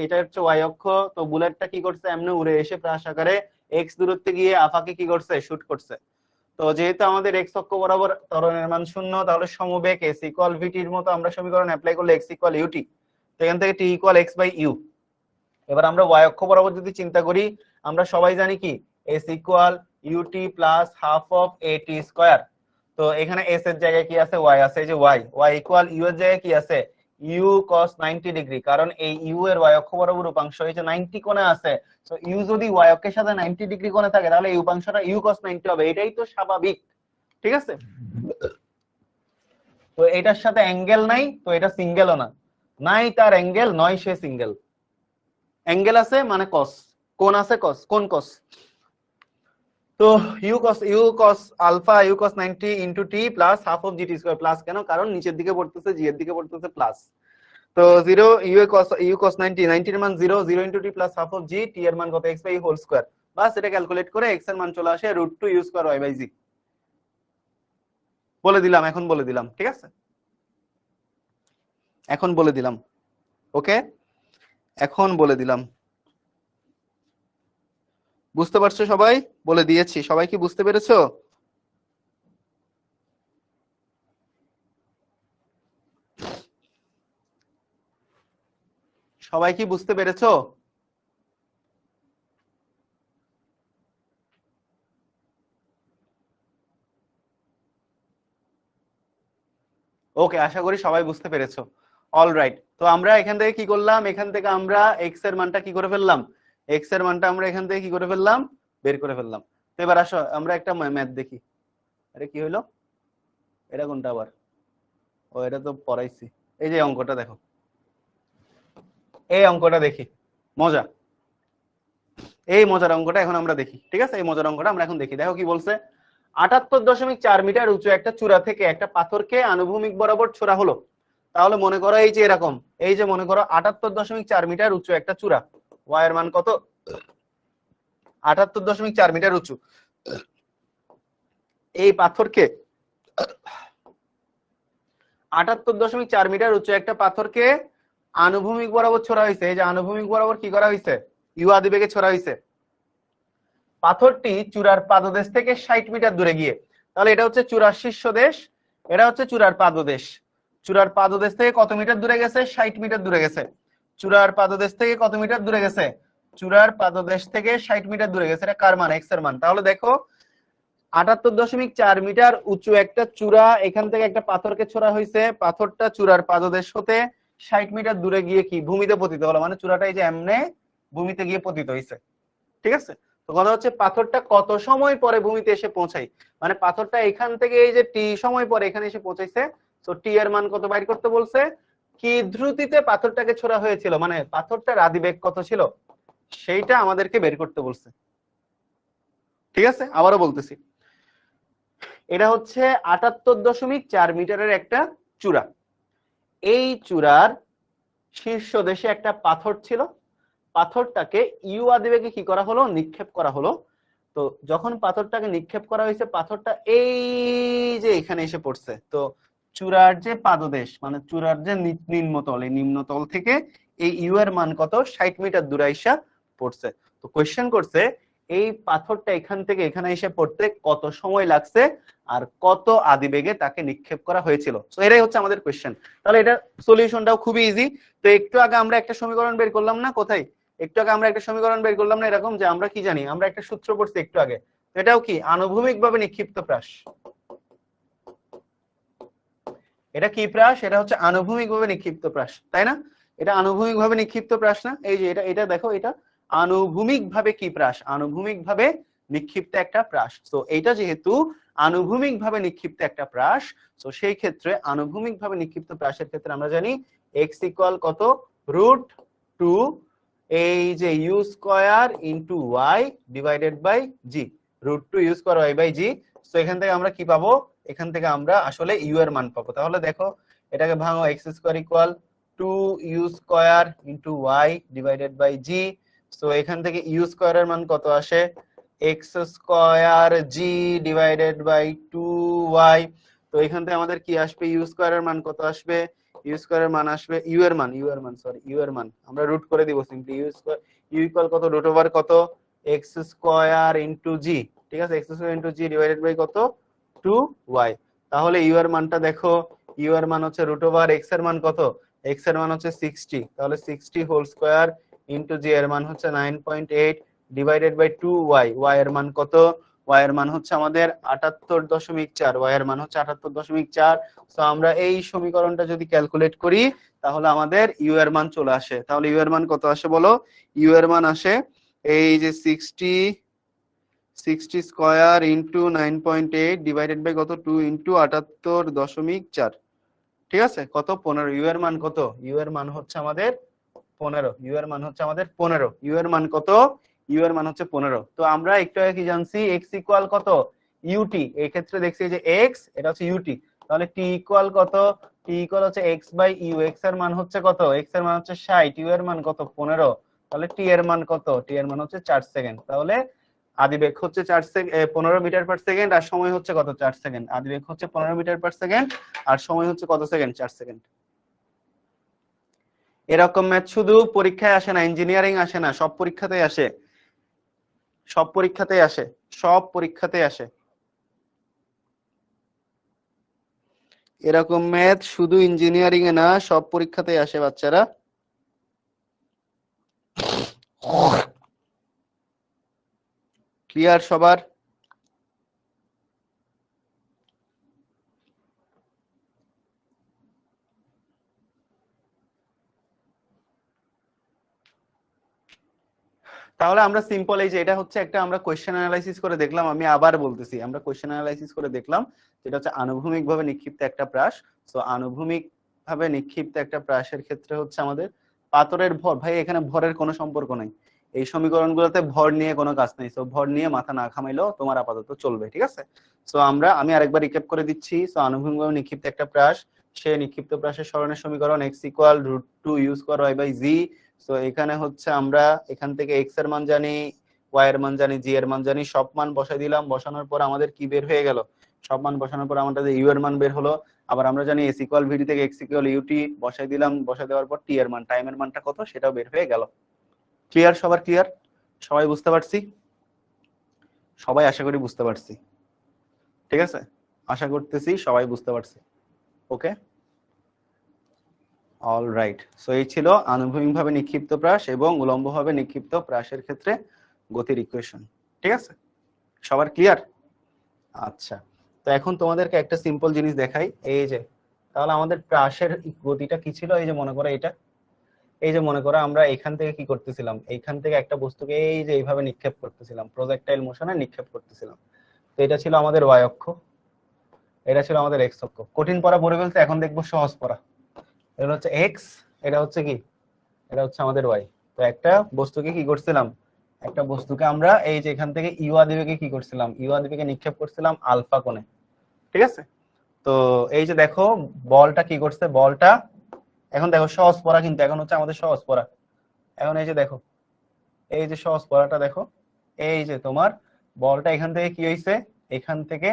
এটা হচ্ছে ওয়াই অক্ষ। তো বুলেটটা কি করছে, এমনি উড়ে এসে প্রাস আকারে এক্স দূরত্বে গিয়ে আফাকে কি করছে, শুট করছে। তো যেহেতু আমাদের এক্স অক্ষ বরাবর ত্বরণের মান 0, তাহলে সমবেগ এস ইকুয়াল ভিটির মতো আমরা সমীকরণ অ্যাপ্লাই করলে এক্স ইকুয়াল ইউটি, সেখান থেকে T equal x by you. এবার আমরা ওয়াই অক্ষ বরাবর যদি চিন্তা করি, আমরা সবাই জানি কি s equal u t plus half of a t square. তো এখানে এস এর জায়গায় কি আছে, ওয়াই আছে, এই যে ওয়াই ইকুয়াল ইউ এর জায়গায় কি আছে, ইউ cos 90 ডিগ্রি, কারণ এই ইউ এর ওয়াই অক্ষ বরাবর উপাংশ হচ্ছে 90 কোণে আছে। সো ইউ যদি ওয়াই অক্ষের সাথে 90 ডিগ্রি কোণে থাকে তাহলে এই উপাংশটা ইউ cos 90 হবে, এটাই তো স্বাভাবিক। ঠিক আছে, তো এটার সাথে অ্যাঙ্গেল নাই, তো এটা সিঙ্গেলও না, নাই তার অ্যাঙ্গেল, নয় সে সিঙ্গেল। অ্যাঙ্গেল আছে মানে কস, কোণ আছে কস, কোণ কস। তো u cos alpha u cos 90 into t plus half of g t square. Plus কেন? কারণ নিচের দিকে পড়তেছে, জি এর দিকে পড়তেছে প্লাস। তো 0 ইউ cos 90 এর মান 0 into t plus half of g, t এর মান কত, x বাই হোল স্কয়ার। বাস এটা ক্যালকুলেট করে x এর মান চলে আসে √2 u square y by g. বলে দিলাম, এখন বলে দিলাম। ঠিক আছে, এখন বলে দিলাম। ওকে এখন বলে দিলাম। বুঝতে পারছো সবাই? বলে দিয়েছি, সবাই কি বুঝতে পেরেছো? সবাই কি বুঝতে পেরেছো? ওকে আশা করি সবাই বুঝতে পেরেছো। অলরাইট, তো আমরা এখান থেকে কি করলাম, এখান থেকে আমরা এক্স এর মানটা কি করে ফেললাম, এক্স এর মানটা আমরা এখান থেকে কি করে ফেললাম, বের করে ফেললাম। তো এবার আসো আমরা একটা ম্যাথ দেখি। আরে কি হইলো, এটা কোনটা আবার? ও এটা তো পড়াইছি। এই যে অঙ্কটা দেখো, এই অঙ্কটা দেখি, মজা। এই মজার অঙ্কটা এখন আমরা দেখি। ঠিক আছে, এই মজার অঙ্কটা আমরা এখন দেখি। দেখো কি বলছে, 78.4 মিটার উঁচু একটা চূড়া থেকে একটা পাথরকে আনুভূমিক বরাবর ছোড়া হলো। তাহলে মনে করো এই যে এরকম, এই যে মনে করো 78.4 মিটার উঁচু একটা চূড়া, ওয়াই এর মান কত, 78.4 মিটার উঁচু। এই পাথরকে 78.4 মিটার উঁচু একটা পাথরকে আনুভূমিক বরাবর ছোড়া হয়েছে। এই যে আনুভূমিক বরাবর কি করা হয়েছে, ইউ আদিবেগে ছোড়া হয়েছে। পাথরটি চূড়ার পাদদেশ থেকে 60 মিটার দূরে গিয়ে, তাহলে এটা হচ্ছে চূড়ার শীর্ষদেশ, এটা হচ্ছে চূড়ার পাদদেশ। চূড়ার পাদদেশ থেকে কত মিটার দূরে গেছে, 60 মিটার দূরে গেছে। চূড়ার পাদদেশ থেকে কত মিটার দূরে গেছে, চূড়ার পাদদেশ থেকে 60 মিটার দূরে গেছে। এটা কার মান, এক্স এর মান। তাহলে দেখো 78.4 মিটার উঁচু একটা চূড়া, এখান থেকে একটা পাথরকে ছোড়া হয়েছে, পাথরটা চূড়ার পাদদেশ হতে 60 মিটার দূরে গিয়ে কি ভূমিতে পতিত হলো, মানে চূড়াটা এই যে এমনে ভূমিতে গিয়ে পতিত হয়েছে। ঠিক আছে, তো কথা হচ্ছে পাথরটা কত সময় পরে ভূমিতে এসে পৌঁছায়, মানে পাথরটা এখান থেকে এই যে টি সময় পরে এখানে এসে পৌঁছাইছে। তো টি এর মান কত বাইর করতে বলছে, কি দ্রুতিতে পাথরটাকে ছোড়া হয়েছিল, মানে পাথরটার আদিবেগ কত ছিল সেইটা আমাদেরকে বের করতে বলছে। ঠিক আছে, আবারও বলতেছি, এটা হচ্ছে 78.4 মিটারের একটা চূড়া। এই চূড়ার শীর্ষ দেশে একটা পাথর ছিল, পাথরটাকে ইউ আদিবেগে কি করা হলো, নিক্ষেপ করা হলো। তো যখন পাথরটাকে নিক্ষেপ করা হয়েছে, পাথরটা এই যে এখানে এসে পড়ছে। তো চূড়ার যে পাদদেশ মানে চূড়ার যে নিম্নতল, এই নিম্নতল থেকে এই ইউ এর মান কত, 60 মিটার দূরে আইসা পড়ছে। তো কোয়েশ্চেন করছে এই পাথরটা এখান থেকে এখানে এসে পড়তে কত সময় লাগছে আর কত আদিবেগে তাকে নিক্ষেপ করা হয়েছিল। তো এটাই হচ্ছে আমাদের কোয়েশ্চেন। তাহলে এটা সলিউশনটাও খুবই ইজি। তো একটু আগে আমরা একটা সমীকরণ বের করলাম না, কোথায়, একটু আগে আমরা একটা সমীকরণ বের করলাম না এরকম, যে আমরা কি জানি, আমরা একটা সূত্র পড়ছি একটু আগে, এটাও কি আনুভূমিকভাবে নিক্ষিপ্ত প্রাস। এটা কি প্রাস, এটা হচ্ছে আনুভূমিকভাবে নিক্ষিপ্ত প্রাস, তাই না? এটা আনুভূমিকভাবে নিক্ষিপ্ত প্রাস না, এই যে এটা, এটা দেখো, এটা আনুভূমিকভাবে কি প্রাস, আনুভূমিকভাবে নিক্ষিপ্ত একটা প্রাস। তো এইটা যেহেতু আনুভূমিকভাবে নিক্ষিপ্ত একটা প্রাস, তো সেই ক্ষেত্রে আনুভূমিকভাবে নিক্ষিপ্ত প্রাসের ক্ষেত্রে আমরা জানি x ইকুয়াল কত, √2 এই যে u square into y divided by g, √2 u square y by g. তো এখান থেকে আমরা কি পাবো, এখান থেকে আমরা আসলে ইউ এর মান পাবো। তাহলে দেখো এটাকে ভাঙো, x square equal 2 u square into y divided by g. So এখান থেকে ইউ স্কয়ার এর মান কত আসে, x square g divided by 2y। তো এখান থেকে আমাদের কি আসবে, ইউ স্কয়ার এর মান কত আসবে, ইউ স্কয়ার এর মান আসবে, ইউ এর মান সরি ইউ এর মান আমরা রুট করে দিব simply, u square u equal কত, রুট ওভার কত, x স্কয়ার ইনটু জি। ঠিক আছে, x square into g divided by কত, 2y। তাহলে ইউ এর মানটা দেখো, ইউ এর মান হচ্ছে রুট ওভার x এর মান কত, x এর মান হচ্ছে 60, তাহলে 60 হোল স্কয়ার ইনটু জি এর মান হচ্ছে 9.8 ডিভাইডেড বাই 2y, y এর মান কত, y এর মান হচ্ছে আমাদের 78.4, y এর মান হচ্ছে 78.4। সো আমরা এই সমীকরণটা যদি ক্যালকুলেট করি তাহলে আমাদের ইউ এর মান চলে আসে। তাহলে ইউ এর মান কত আসে বলো, ইউ এর মান আসে এই যে 60 স্কয়ার ইনটু 9.8 ডিভাইডেড বাই কত, 2 ইনটু 78.4। ঠিক আছে, কত, 15। ইউ এর মান কত, ইউ এর মান হচ্ছে আমাদের 15, ইউ এর মান হচ্ছে আমাদের 15, ইউ এর মান কত, ইউ এর মান হচ্ছে 15। তো আমরা একটু আগে কি জানছি, x ইকুয়াল কত, ইউটি। এই ক্ষেত্রে দেখছি যে x এটা হচ্ছে ইউটি, তাহলে t ইকুয়াল কত, t ইকুয়াল হচ্ছে x বাই ইউ। x এর মান হচ্ছে কত, x এর মান হচ্ছে 60, ইউ এর মান কত, 15। তাহলে t এর মান কত, t এর মান হচ্ছে 4 সেকেন্ড। তাহলে আদিবেগ হচ্ছে 15 মিটার পার সেকেন্ড আর সময় হচ্ছে কত, 4 সেকেন্ড। আদিবেগ হচ্ছে 15 মিটার পার সেকেন্ড আর সময় হচ্ছে কত সেকেন্ড, 4 সেকেন্ড। এরকম ম্যাথ শুধু পরীক্ষায় আসে না, ইঞ্জিনিয়ারিং আসে না, সব পরীক্ষাতেই আসে, সব পরীক্ষাতেই আসে, সব পরীক্ষাতেই আসে। এরকম ম্যাথ শুধু ইঞ্জিনিয়ারিং এ না, সব পরীক্ষাতেই আসে বাচ্চারা। ক্লিয়ার সবার? তাহলে আমরা সিম্পল এই যে এটা হচ্ছে একটা আমরা কোশ্চেন অ্যানালাইসিস করে দেখলাম, আমি আবার বলতেছি, আমরা কোশ্চেন অ্যানালাইসিস করে দেখলাম যেটা হচ্ছে আনুভূমিক ভাবে নিক্ষিপ্ত একটা প্রাস। সো আনুভূমিক ভাবে নিক্ষিপ্ত একটা প্রাসের ক্ষেত্রে হচ্ছে আমাদের পাথরের ভর, ভাই এখানে ভরের কোনো সম্পর্ক নাই, এই সমীকরণগুলোতে ভর নিয়ে কোনো কাজ নেই, সো ভর নিয়ে মাথা না ঘামাইলেও তোমার আপাতত চলবে, ঠিক আছে? সো আমি আরেকবার রিক্যাপ করে দিচ্ছি। সো আনুভূমিকভাবে নিক্ষিপ্ত একটা প্রাস, সে নিক্ষিপ্ত প্রাসের সরণের সমীকরণ x equal √2 u square y by g. So এখানে হচ্ছে আমরা এখান থেকে x এর মান জানি, y এর মান জানি, জি এর মান জানি, সব মান বসাই দিলাম। বসানোর পর আমাদের কি বের হয়ে গেল? সব মান বসানোর পর আমাদের u এর মান বের হলো। আবার আমরা জানি s ইকুয়াল vt থেকে x ইকুয়াল ut, বসাই দিলাম। বসাই দেওয়ার পর t এর মান, টাইমের মানটা কত সেটাও বের হয়ে গেল। ক্লিয়ার? সবার ক্লিয়ার? সবাই বুঝতে পারছি? সবাই আশা করি বুঝতে পারছি, ঠিক আছে? আশা করতেছি সবাই বুঝতে পারছি। ওকে, অল রাইট। সো এই ছিল আনুভূমিকভাবে নিক্ষিপ্ত প্রাস এবং উলম্বভাবে নিক্ষিপ্ত প্রাসের ক্ষেত্রে গতির ইকুয়েশন, ঠিক আছে? সবার ক্লিয়ার? আচ্ছা, তো এখন তোমাদেরকে একটা সিম্পল জিনিস দেখাই। এই যে তাহলে আমাদের প্রাসের গতিটা কি ছিল? এই যে মনে করো এটা, এই যে মনে করো আমরা এখান থেকে কি করতেছিলাম, এইখান থেকে একটা বস্তুকে এই যে এইভাবে নিক্ষেপ করতেছিলাম, প্রজেক্টাইল মোশনে নিক্ষেপ করতেছিলাম। তো এটা ছিল আমাদের y অক্ষ, এটা ছিল আমাদের x অক্ষ। কঠিন পড়া পড়ে ফেলছে, এখন দেখবো সহজ পড়া। এটা হচ্ছে x, এটা হচ্ছে কি, এটা হচ্ছে আমাদের y। তো একটা বস্তুকে কি করছিলাম, একটা বস্তুকে আমরা এই যে এখান থেকে ইউ আদিবেগে কি করছিলাম, ইউ আদিবেগে নিক্ষেপ করছিলাম আলফা কোণে, ঠিক আছে? তো এই যে দেখো বলটা কি করছে, বলটা এখন দেখো সহজ পড়া, কিন্তু এখন হচ্ছে আমাদের সহজ পড়া। এখন এই যে দেখো, এই যে সহজ পড়াটা দেখো, এই যে তোমার বলটা এখান থেকে কি হয়েছে, এখান থেকে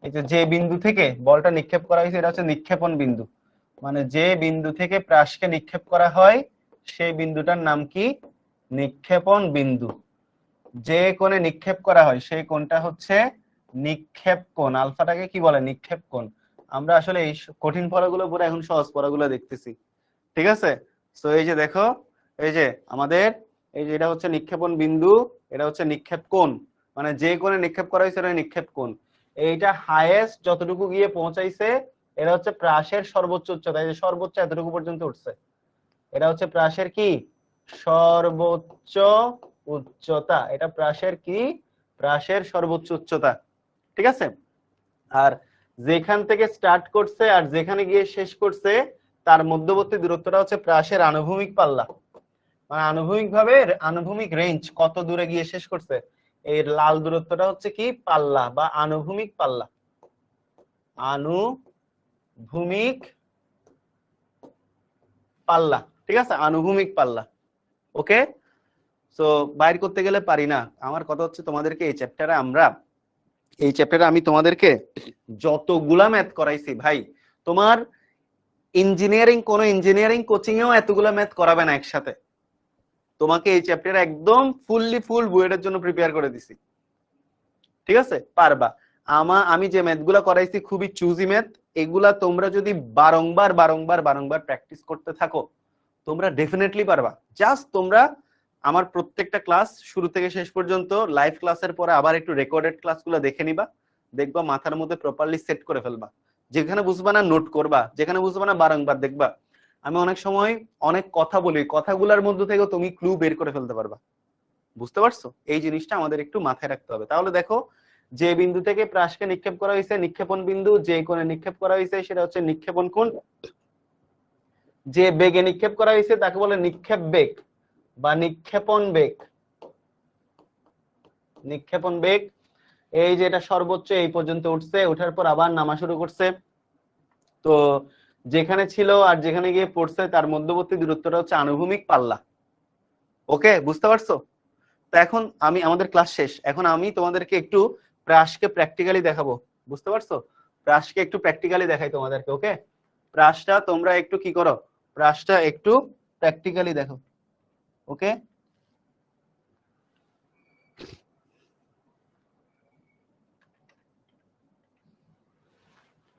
এই যে বিন্দু থেকে বলটা নিক্ষেপ করা হয়েছে, এটা হচ্ছে নিক্ষেপণ বিন্দু। মানে যে বিন্দু থেকে প্রাসকে নিক্ষেপ করা হয় সেই বিন্দুটার নাম কি? নিক্ষেপণ বিন্দু। যে কোণে নিক্ষেপ করা হয় সেই কোণটা হচ্ছে নিক্ষেপ কোণ। আলফাটাকে কি বলে? নিক্ষেপ কোণ। আমরা আসলে এই কঠিন পড়াগুলো পরে এখন সহজ পড়াগুলো দেখতেছি, ঠিক আছে? তো এই যে দেখো, এই যে আমাদের এই যে এটা হচ্ছে নিক্ষেপণ বিন্দু, এটা হচ্ছে নিক্ষেপ কোণ। মানে যে কোণে নিক্ষেপ করা হয়েছে এটা নিক্ষেপ কোণ। এইটা হাইয়েস্ট যতটুকু গিয়ে পৌঁছাইছে এটা হচ্ছে প্রাসের সর্বোচ্চ উচ্চতা। এই যে সর্বোচ্চ এতটুকু পর্যন্ত উঠছে, এটা হচ্ছে প্রাসের কি? সর্বোচ্চ উচ্চতা। এটা প্রাসের কি? প্রাসের সর্বোচ্চ উচ্চতা, ঠিক আছে? আর যেখান থেকে স্টার্ট করছে আর যেখানে গিয়ে শেষ করছে তার মধ্যবর্তী দূরত্বটা হচ্ছে প্রাসের আনুভূমিক পাল্লা। মানে আনুভূমিক ভাবে আনুভূমিক রেঞ্জ কত দূরে গিয়ে শেষ করছে, এই লাল দূরত্বটা হচ্ছে কি? পাল্লা বা আনুভূমিক পাল্লা। আনুভূমিক পাল্লা, ঠিক আছে? আনুভূমিক পাল্লা। ওকে, সো বাইর করতে গেলে পারি না। আমার কথা হচ্ছে তোমাদেরকে এই চ্যাপ্টারে আমি তোমাদেরকে যতগুলা ম্যাথ করাইছি ভাই, তোমার কোন ইঞ্জিনিয়ারিং কোচিং এও এতগুলা ম্যাথ করাবে না একসাথে। তোমাকে এই চ্যাপ্টারে একদম ফুল বুয়েটের জন্য প্রিপেয়ার করে দিছি, ঠিক আছে? পারবা। আমি যে ম্যাথগুলা করাইছি খুবই চুজি ম্যাথ। এগুলা তোমরা যদি বারংবার প্র্যাকটিস করতে থাকো তোমরা ডেফিনেটলি পারবা। জাস্ট তোমরা আমার প্রত্যেকটা ক্লাস শুরু থেকে শেষ পর্যন্ত লাইভ ক্লাসের পরে আবার একটু রেকর্ডেড ক্লাসগুলো দেখে নিবা, দেখবা মাথার মধ্যে প্রপারলি সেট করে ফেলবা। যেখানে বুঝবা না নোট করবা, যেখানে বুঝবা না বারংবার দেখবা। আমি অনেক সময় অনেক কথা বলি, কথাগুলোর মধ্যে থেকে তুমি ক্লু বের করে ফেলতে পারবা। বুঝতে পারছো? এই জিনিসটা আমাদের একটু মাথায় রাখতে হবে। তাহলে দেখো, যে বিন্দু থেকে প্রাসকে নিক্ষেপ করা হয়েছে নিক্ষেপণ বিন্দু, যে কোণে নিক্ষেপ করা হয়েছে সেটা হচ্ছে নিক্ষেপণ কোণ, যে বেগে নিক্ষেপ করা হয়েছে তাকে বলে নিক্ষেপ বেগ বা নিক্ষেপণ বেগ। নিক্ষেপণ বেগ এই যে এটা সর্বোচ্চ এই পর্যন্ত উঠছে, ওঠার পর আবার নামা শুরু করছে। তো যেখানে ছিল আর যেখানে গিয়ে পড়ছে তার মধ্যবর্তী দূরত্বটা হচ্ছে আনুভূমিক পাল্লা। ওকে, বুঝতে পারছো? তো এখন আমাদের ক্লাস শেষ, এখন আমি তোমাদেরকে একটু প্রাসকে প্র্যাকটিক্যালি দেখাবো। বুঝতে পারছো? প্রাসকে একটু প্র্যাকটিক্যালি দেখাই তোমাদেরকে। ওকে, প্রাসটা তোমরা একটু কি করো, প্রাসটা একটু প্র্যাকটিক্যালি দেখো। ওকে,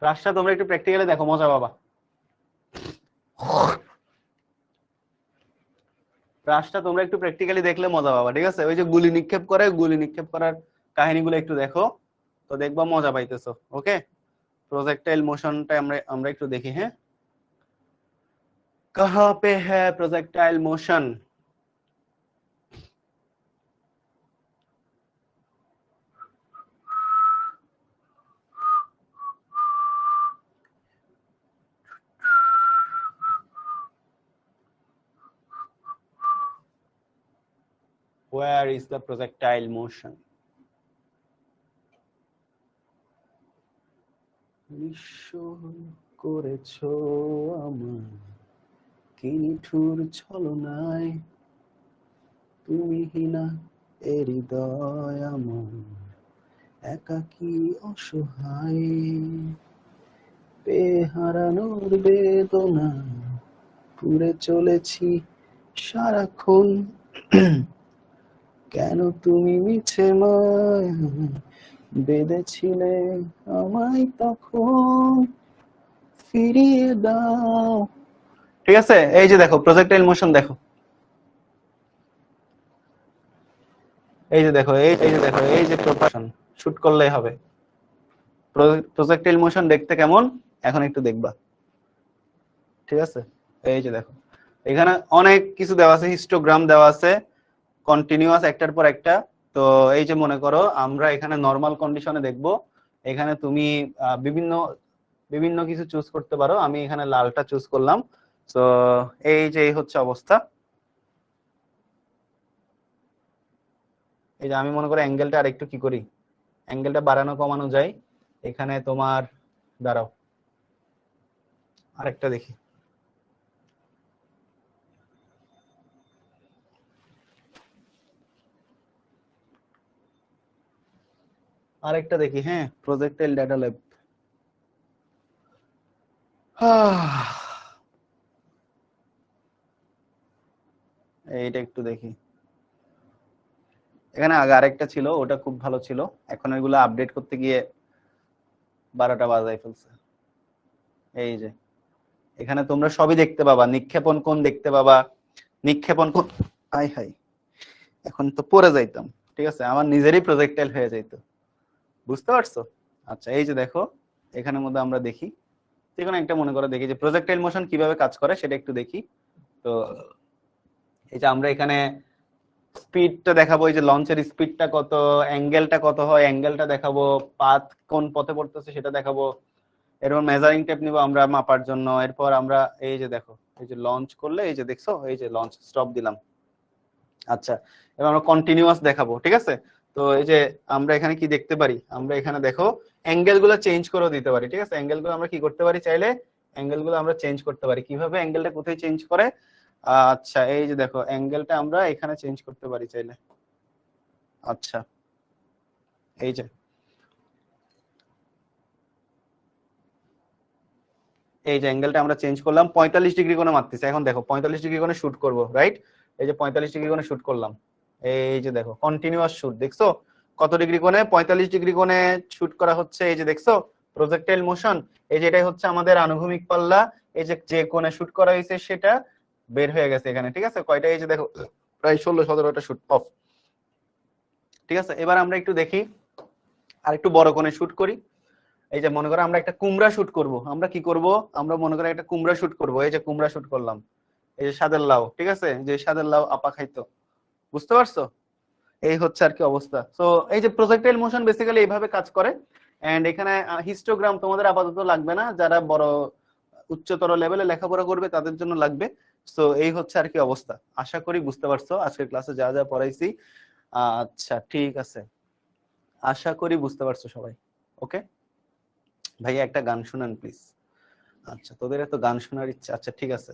প্রাসটা তোমরা একটু প্র্যাকটিক্যালি দেখো, মজা পাবা। প্রাসটা তোমরা একটু প্র্যাকটিক্যালি দেখলে মজা পাবা, ঠিক আছে? ওই যে গুলি নিক্ষেপ করে, গুলি নিক্ষেপ করার কাহিনীগুলো একটু দেখো, তো দেখবা মজা পাইতেছো। ওকে, प्रोजेक्टाइल मोशनটা আমরা একটু দেখি। হ্যাঁ, कहाँ पे है projectile motion? where is the projectile motion? নিঃস্ব করেছো আমার কি নিঠুর ছলনায় তুমি হিনা এ হৃদয় আমার একাকী অসহায় হারানোর বেদনা পুড়ে চলেছি সারাক্ষণ কেন তুমি মিছে মায় বেঁধেছিলে আমায় তখন ফিরিয়ে দাও। ঠিক আছে, এই যে দেখো প্রজেক্টাইল মোশন, দেখো এই যে দেখো এই যে দেখো এই যে প্রপাশন শুট করলেই হবে। প্রজেক্টাইল মোশন দেখতে কেমন এখন একটু দেখবা। ঠিক আছে, এই যে দেখো এখানে অনেক কিছু দেওয়া আছে, হিস্টোগ্রাম দেওয়া আছে কন্টিনিউয়াস একটার পর একটা। তো এই যে মনে করো আমরা এখানে নরমাল কন্ডিশনে দেখব, এখানে তুমি বিভিন্ন বিভিন্ন কিছু চুজ করতে পারো। আমি এখানে লালটা চুজ করলাম। তো এই যে এই হচ্ছে অবস্থা। এই যে আমি মনে করি অ্যাঙ্গেলটা আর একটু কি করি, অ্যাঙ্গেলটা বাড়ানো কমানো যায়। এখানে তোমার দাঁড়াও আরেকটা দেখি, আরেকটা দেখি। হ্যাঁ, প্রজেক্টাইল ডাটা ল্যাব, এইটা একটু দেখি। এখানে আগে আরেকটা ছিল, ওটা খুব ভালো ছিল, এখন এগুলো আপডেট করতে গিয়ে 12টা বাজায় ফেলছে। এই যে এখানে তোমরা সবই দেখতে পাবা, নিক্ষেপণ কোণ দেখতে পাবা, নিক্ষেপণ কোণ, হাই হাই এখন তো পড়ে যাইতাম। ঠিক আছে, আমার নিজেরই প্রজেক্টাইল হয়ে যাইতো, বুঝতে পারছো? আচ্ছা এই যে দেখো এখানের মধ্যে আমরা দেখি যেকোনো একটা মনে করে দেখি যে প্রজেক্টাইল মোশন কিভাবে কাজ করে সেটা একটু দেখি। তো এই যে আমরা এখানে স্পিডটা দেখাবো, এই যে লঞ্চের স্পিডটা কত, অ্যাঙ্গেলটা কত হয় অ্যাঙ্গেলটা দেখাবো, পাথ কোন পথে পড়তেছে সেটা দেখাবো। এরপর মেজারিং টেপ নিব আমরা মাপার জন্য। এরপর আমরা এই যে দেখো এই যে লঞ্চ করলে এই যে দেখছো এই যে লঞ্চ স্টপ দিলাম। আচ্ছা এবার আমরা কন্টিনিউয়াস দেখাবো। ঠিক আছে, তো এই যে আমরা এখানে কি দেখতে পারি, আমরা এখানে দেখো অ্যাঙ্গেল গুলো চেঞ্জ করে দিতে পারি। ঠিক আছে, অ্যাঙ্গেল গুলো আমরা কি করতে পারি, চাইলে অ্যাঙ্গেল গুলো আমরা চেঞ্জ করতে পারি। কিভাবে, অ্যাঙ্গেলটা কোথায় চেঞ্জ করে, আচ্ছা এই যে দেখো অ্যাঙ্গেলটা আমরা এখানে চেঞ্জ করতে পারি চাইলে। আচ্ছা এই যে এই যে অ্যাঙ্গেলটা আমরা চেঞ্জ করলাম, 45 ডিগ্রি কোণে মারতেছে। এখন দেখো 45 ডিগ্রি কোণে শুট করব, রাইট? এই যে 45 ডিগ্রি কোণে শুট করলাম, এই যে দেখো কন্টিনিউয়াস শুট, দেখছো কত ডিগ্রি কোণে, 45 ডিগ্রি কোণে শুট করা হচ্ছে। এই যে দেখছো প্রজেক্টাইল মোশন, এই যে এটাই হচ্ছে আমাদের আনুভূমিক পাল্লা। এই যে যে কোণে শুট করা হয়েছে সেটা বের হয়ে গেছে এখানে। ঠিক আছে, কয়টা, এই যে দেখো প্রায় 16-17টা শুট অফ। ঠিক আছে, এবার আমরা একটু দেখি আর একটু বড় কোণে শুট করি। এই যে মনে করো আমরা একটা কুমড়া শুট করব, আমরা কি করব, আমরা মনে করো একটা কুমড়া শুট করব। এই যে কুমড়া শুট করলাম, এই যে স্বাদের লাউ। ঠিক আছে, যে স্বাদের লাউ আপা খাইতো, বুঝতে পারছো? এই হচ্ছে আর কি অবস্থা। সো এই যে প্রজেক্টাইল মোশন বেসিক্যালি এইভাবে কাজ করে। এন্ড এখানে হিস্টোগ্রাম তোমাদের আপাতত লাগবে না, যারা বড় উচ্চতর লেভেলে লেখাপড়া করবে তাদের জন্য লাগবে। সো এই হচ্ছে আর কি অবস্থা। আশা করি বুঝতে পারছো আজকের ক্লাসে যা যা পড়াইছি। আচ্ছা ঠিক আছে, আশা করি বুঝতে পারছো সবাই। ওকে ভাইয়া একটা গান শুনান প্লিজ। আচ্ছা তোদের এত গান শোনার ইচ্ছা, আচ্ছা ঠিক আছে,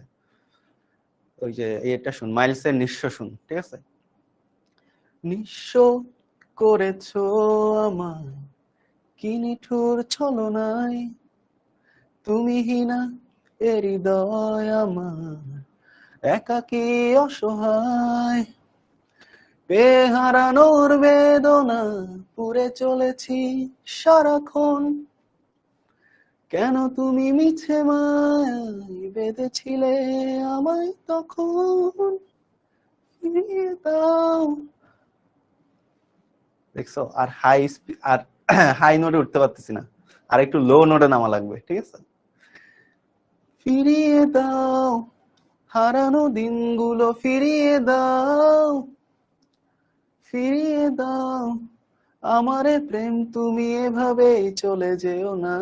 ওই যে এটা শুন, মাইলসের নিঃস্ব শুন। ঠিক আছে, নিঃস্ব করেছো আমায় কি নিঠুর ছলনায় তুমি হিনা এ হৃদয় আমার একাকী অসহায় হারানোর বেদনা পুড়ে চলেছি সারাক্ষণ কেন তুমি মিছে মায় বেঁধেছিলে আমায় তখন ফিরিয়ে দাও। দেখছো, আর হাই আর হাই নোটে উঠতে পারতেছি না, আর একটু লো নোটে নামা লাগবে। ঠিক আছে, ফিরিয়ে দাও হারানো দিনগুলো, ফিরিয়ে দাও ফিরিয়ে দাও আমারে প্রেম, তুমি এভাবেই চলে যেও না।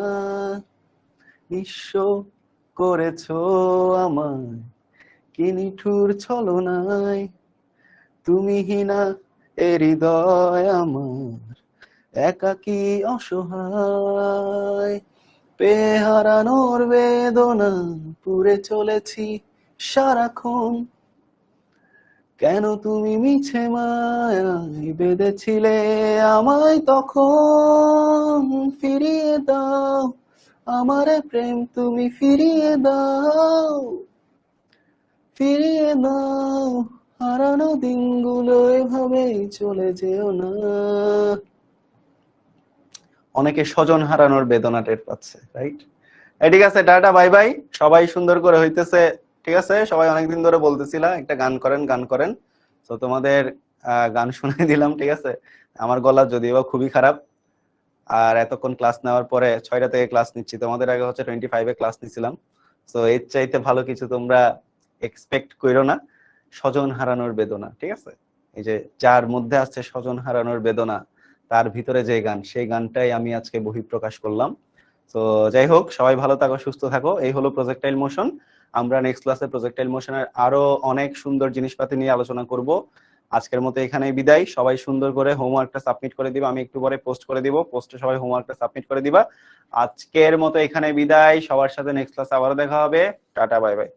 নিঃস্ব করেছো আমায় কি নিঠুর ছলনায় তুমি হিনা এ হৃদয় আমার একাকী অসহায়, পেয়ে হারানোর বেদনা পুরে চলেছি সারাক্ষণ। কেন তুমি মিছে মায়ায় বেঁধেছিলে আমায় তখন, ফিরিয়ে দাও আমারে প্রেম তুমি, ফিরিয়ে দাও, ফিরিয়ে দাও, হারানো দিনগুলো এভাবে চলে যেও না। অনেকে স্বজন হারানোর বেদনা টের পাচ্ছে, রাইট? ঠিক আছে, টাটা, বাই বাই। সবাই সুন্দর করে হইতেছে, ঠিক আছে? সবাই অনেকদিন ধরে বলতেছিলা একটা গান করেন গান করেন, তো তোমাদের গান শুনাই দিলাম, ঠিক আছে? আমার গলা যদিও খুবই খারাপ, আর এতক্ষণ ক্লাস নেওয়ার পরে 6টা থেকে ক্লাস নিচ্ছি, তোমাদের আগে হচ্ছে 25-এ ক্লাস নিছিলাম। তো এর চাইতে ভালো কিছু তোমরা এক্সপেক্ট করো না। স্বজন হারানোর বেদনা, ঠিক আছে? এই যে যার মধ্যে আছে স্বজন হারানোর বেদনা, তার ভিতরে যে গান, সেই গানটাই আমি আজকে বহিঃপ্রকাশ করলাম। তো যাই হোক, সবাই ভালো থাকো, সুস্থ থাকো। এই হলো প্রজেক্টাইল মোশন। আমরা নেক্সট ক্লাসে প্রজেক্টাইল মোশনের আরো অনেক সুন্দর জিনিসপাতি নিয়ে আলোচনা করব। আজকের মতো এখানেই বিদায়। সবাই সুন্দর করে হোমওয়ার্কটা সাবমিট করে দিবা, আমি একটু পরে পোস্ট করে দিব, পোস্টে সবাই হোমওয়ার্কটা সাবমিট করে দিবা। আজকের মতো এখানে বিদায়, সবার সাথে নেক্সট ক্লাসে আবারও দেখা হবে। Tata, bye bye.